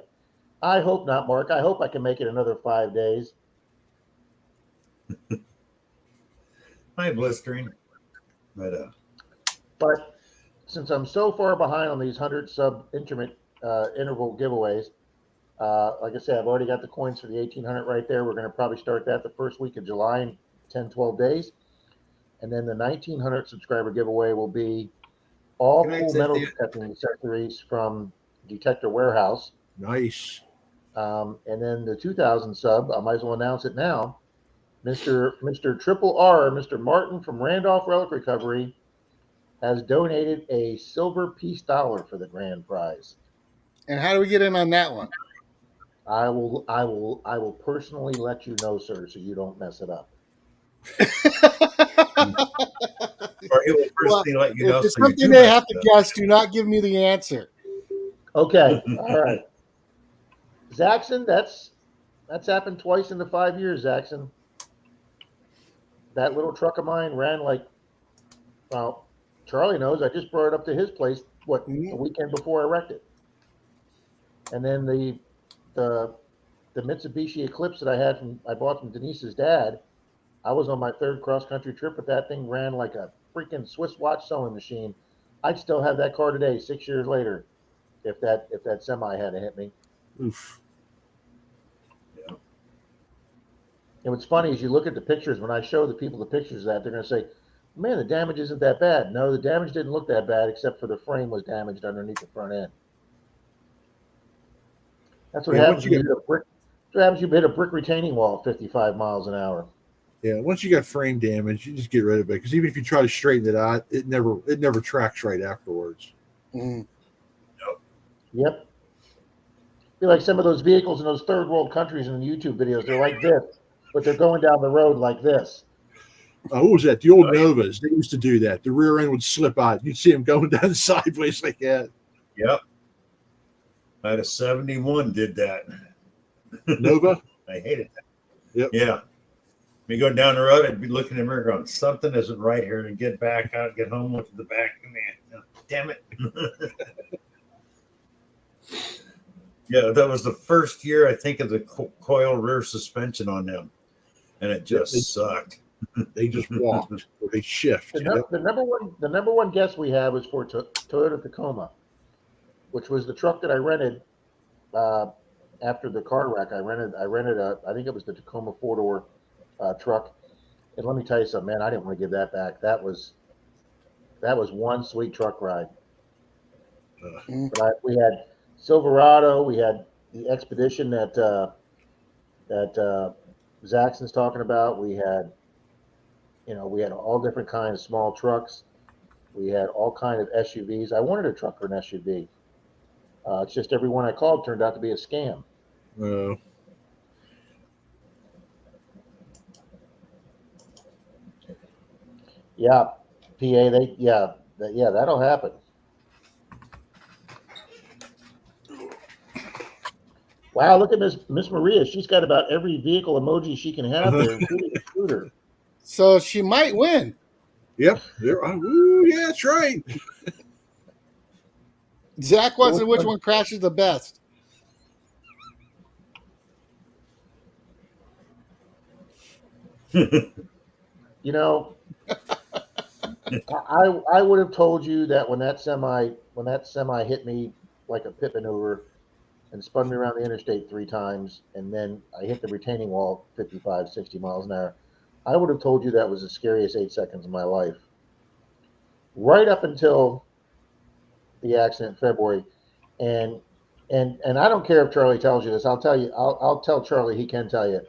I hope not, Mark. I hope I can make it another 5 days. My blistering. But since I'm so far behind on these 100 sub interval giveaways, like I said, I've already got the coins for the 1800 right there. We're going to probably start that the first week of July in 10, 12 days. And then the 1900 subscriber giveaway will be all Can I cool say metal to you- detecting accessories from Detector Warehouse. Nice. And then the 2000 sub, I might as well announce it now. Mr. Triple R, Mr. Martin from Randolph Relic Recovery, has donated a silver peace dollar for the grand prize. And how do we get in on that one? I will personally let you know, sir, so you don't mess it up. Or he will Well, personally let you if know. it's So you something do they mess have it to up. guess, do not give me the answer. Okay, all right. Zaxxon, that's happened twice in the 5 years, Zaxxon. That little truck of mine ran like, well, Charlie knows. I just brought it up to his place, the weekend before I wrecked it. And then the Mitsubishi Eclipse that I bought from Denise's dad, I was on my third cross country trip, but that thing ran like a freaking Swiss watch sewing machine. I'd still have that car today, 6 years later, if that semi hadn't hit me. Oof. And what's funny is you look at the pictures. When I show the people the pictures of that, they're going to say, "Man, the damage isn't that bad." No, the damage didn't look that bad, except for the frame was damaged underneath the front end. That's what Yeah, happens when you hit a brick. That's what happens when you hit a brick retaining wall at 55 miles an hour. Yeah, once you got frame damage, you just get rid of it because even if you try to straighten it out, it never tracks right afterwards. Mm. Yep. Be like some of those vehicles in those third world countries in the YouTube videos. They're like this, but they're going down the road like this. What was that? The old Novas. They used to do that. The rear end would slip out. You'd see them going down sideways like that. Yep. I had a 71 did that. Nova? I hated that. Yep. Yeah. Me going down the road, I'd be looking in the mirror going, something isn't right here, and get back out, get home, look at the back. Man, damn it. Yeah, that was the first year, I think, of the coil rear suspension on them. And it just sucked. They just walked or they shift. The number one guess we had was for Toyota Tacoma, which was the truck that I rented after the car wreck. I rented I think it was the Tacoma 4-door truck. And let me tell you something, man, I didn't want to give that back. That was one sweet truck ride. But we had Silverado, we had the Expedition that Zaxxon's talking about. We had all different kinds of small trucks. We had all kind of SUVs. I wanted a truck or an SUV. It's just every one I called turned out to be a scam. Yeah, PA. That'll happen. Wow, look at Miss Maria. She's got about every vehicle emoji she can have there, including a scooter. So she might win. Yep. Yeah, that's right. Zach wants to know which one crashes the best. You know, I would have told you that when that semi hit me like a pit maneuver and spun me around the interstate 3 times, and then I hit the retaining wall 55, 60 miles an hour, I would have told you that was the scariest 8 seconds of my life. Right up until the accident in February, and I don't care if Charlie tells you this. I'll tell you. I'll tell Charlie. He can tell you.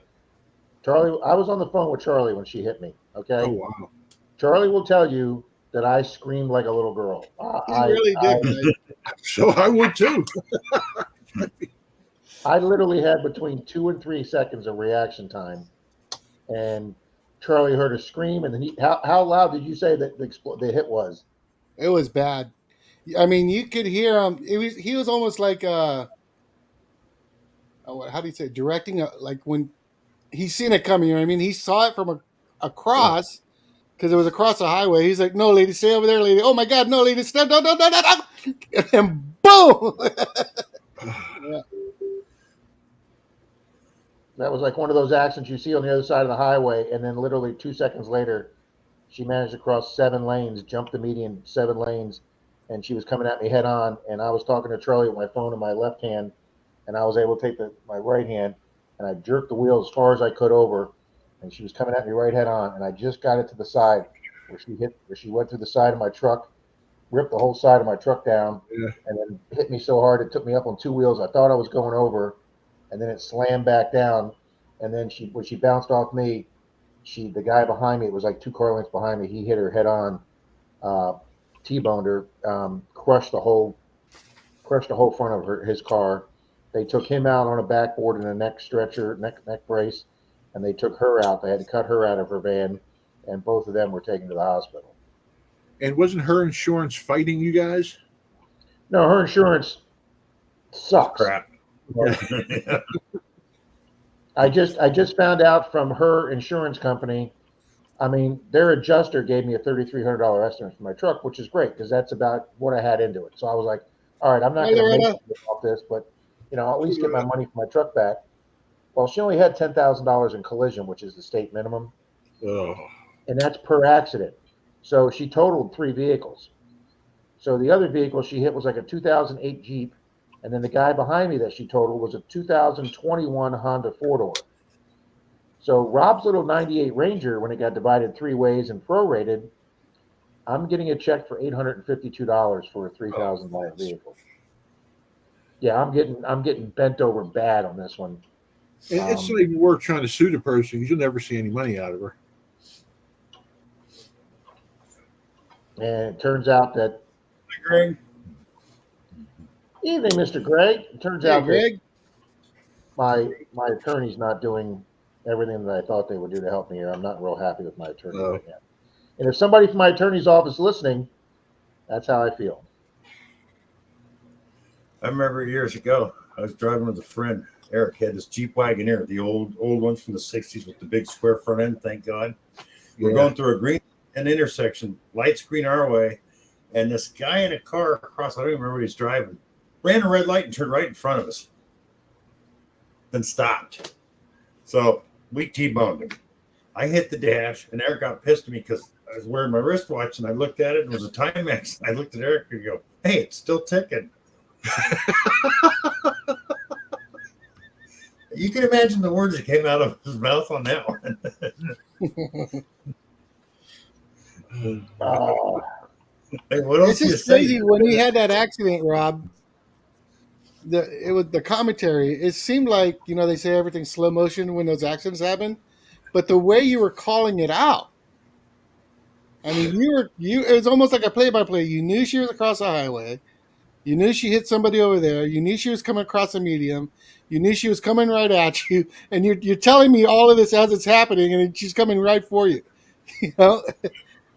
Charlie, I was on the phone with Charlie when she hit me. Okay. Oh wow. Charlie will tell you that I screamed like a little girl. He really did. So I would too. I literally had between 2 and 3 seconds of reaction time, and Charlie heard a scream. And then how loud did you say that the hit was? It was bad. I mean, you could hear him. He was almost like how do you say, directing like when he's seen it coming. You know what I mean? He saw it from across because it was across the highway. He's like, "No, lady, stay over there, lady. Oh my God, no, lady, stop, no, no, no, no, no!" And boom. Yeah. That was like one of those accidents you see on the other side of the highway, and then literally 2 seconds later, she managed to cross 7 lanes, jump the median 7 lanes, and she was coming at me head on. And I was talking to Charlie with my phone in my left hand, and I was able to take my right hand, and I jerked the wheel as far as I could over, and she was coming at me right head on, and I just got it to the side where she went through the side of my truck, ripped the whole side of my truck down, Yeah. and then hit me so hard it took me up on 2 wheels. I thought I was going over, and then it slammed back down, and then when she bounced off me, the guy behind me, it was like 2 car lengths behind me, he hit her head on, T-boned her, crushed the whole front of his car. They took him out on a backboard and a neck brace, and they took her out. They had to cut her out of her van, and both of them were taken to the hospital. And wasn't her insurance fighting you guys? No, her insurance sucks. Crap. I just found out from her insurance company. I mean, their adjuster gave me a $3,300 estimate for my truck, which is great because that's about what I had into it. So I was like, all right, I'm not going to make it off this, but I'll at least get my money for my truck back. Well, she only had $10,000 in collision, which is the state minimum, Oh, and that's per accident. So she totaled 3 vehicles. So the other vehicle she hit was like a 2008 Jeep, and then the guy behind me that she totaled was a 2021 Honda 4-door. So Rob's little 98 Ranger, when it got divided 3 ways and prorated, I'm getting a check for $852 for a $3,000 vehicle. Yeah, I'm getting bent over bad on this one. and it's not even worth trying to sue the person because you'll never see any money out of her. And it turns out that Greg. evening, Mr. Greg. It turns Hey, out Greg. that my attorney's not doing everything that I thought they would do to help me here. I'm not real happy with my attorney right now. And if somebody from my attorney's office is listening, that's how I feel. I remember years ago, I was driving with a friend. Eric had this Jeep Wagoneer, the old ones from the 60s with the big square front end, thank God. We're going through an intersection, lights green our way, and this guy in a car across, I don't even remember what he's driving, ran a red light and turned right in front of us. Then stopped. So we T-boned him. I hit the dash, and Eric got pissed at me because I was wearing my wristwatch, and I looked at it, and it was a Timex. I looked at Eric and go, hey, it's still ticking. You can imagine the words that came out of his mouth on that one. Hey, what else It's do you just say? crazy when he had that accident, Rob. It was the commentary. It seemed like they say everything's slow motion when those accidents happen, but the way you were calling it out, I mean, it was almost like a play-by-play. You knew she was across the highway. You knew she hit somebody over there. You knew she was coming across a medium. You knew she was coming right at you, and you're telling me all of this as it's happening, and she's coming right for you, And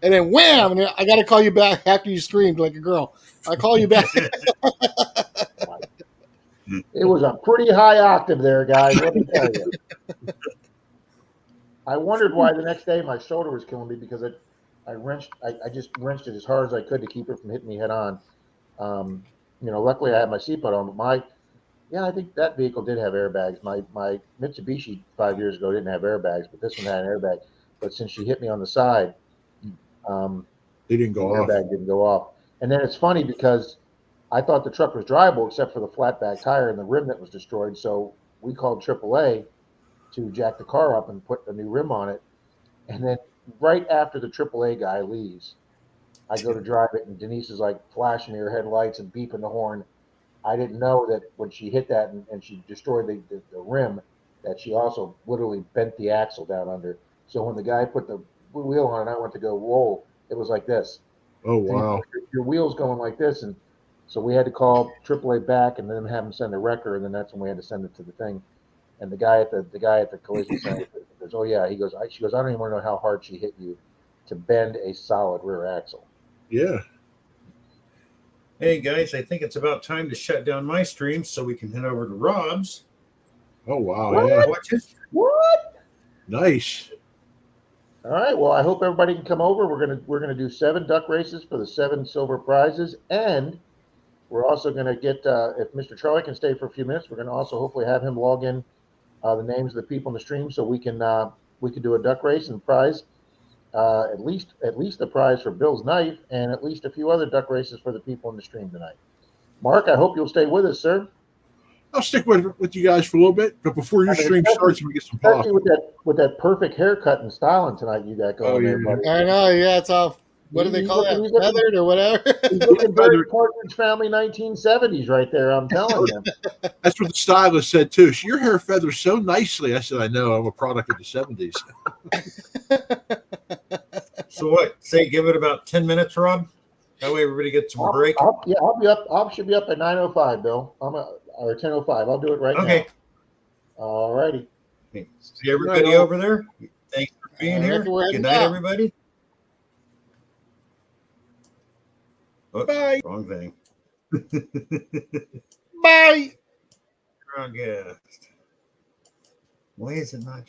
then wham! And I got to call you back after you screamed like a girl. I call you back. It was a pretty high octave there, guys. Let me tell you. I wondered why the next day my shoulder was killing me because I just wrenched it as hard as I could to keep her from hitting me head on. Luckily I had my seatbelt on, but I think that vehicle did have airbags. My Mitsubishi 5 years ago didn't have airbags, but this one had an airbag. But since she hit me on the side, They didn't go the off. airbag didn't go off. And then it's funny because I thought the truck was drivable except for the flat back tire and the rim that was destroyed. So we called AAA to jack the car up and put a new rim on it. And then right after the AAA guy leaves, I go to drive it, and Denise is like flashing her headlights and beeping the horn. I didn't know that when she hit that and she destroyed the rim, that she also literally bent the axle down under. So when the guy put the wheel on and I went to go roll, it was like this. Oh, wow. Your wheel's going like this. And so we had to call AAA back and then have them send a wrecker, and then that's when we had to send it to the thing. And the guy at the collision center goes, "Oh yeah." She goes, "I don't even want to know how hard she hit you to bend a solid rear axle." Yeah. Hey guys, I think it's about time to shut down my stream so we can head over to Rob's. Oh, wow. What? Yeah. Watch his What? Nice. All right. Well, I hope everybody can come over. We're gonna do 7 duck races for the 7 silver prizes, and we're also gonna get if Mr. Charlie can stay for a few minutes, we're gonna also hopefully have him log in the names of the people in the stream so we can do a duck race and prize at least the prize for Bill's knife and at least a few other duck races for the people in the stream tonight. Mark, I hope you'll stay with us, sir. I'll stick with you guys for a little bit, but before your stream starts, we get some pop. Especially with that perfect haircut and styling tonight you got going there, buddy. I know, yeah, it's all. What do they call that? Feathered or whatever. He's looking very Partridge Family 1970s right there. I'm telling you. That's what the stylist said too. Your hair feathers so nicely. I said, I know. I'm a product of the 70s. So what? Say, give it about 10 minutes, Rob. That way everybody gets some break. I'll be up. I should be up at 9:05, Bill. Or 10:05. I'll do it right now. Okay. All righty. See everybody over there. Thanks for being here. Good night, everybody. Oops, Bye. Wrong thing. Bye. Wrong guest. Why is it not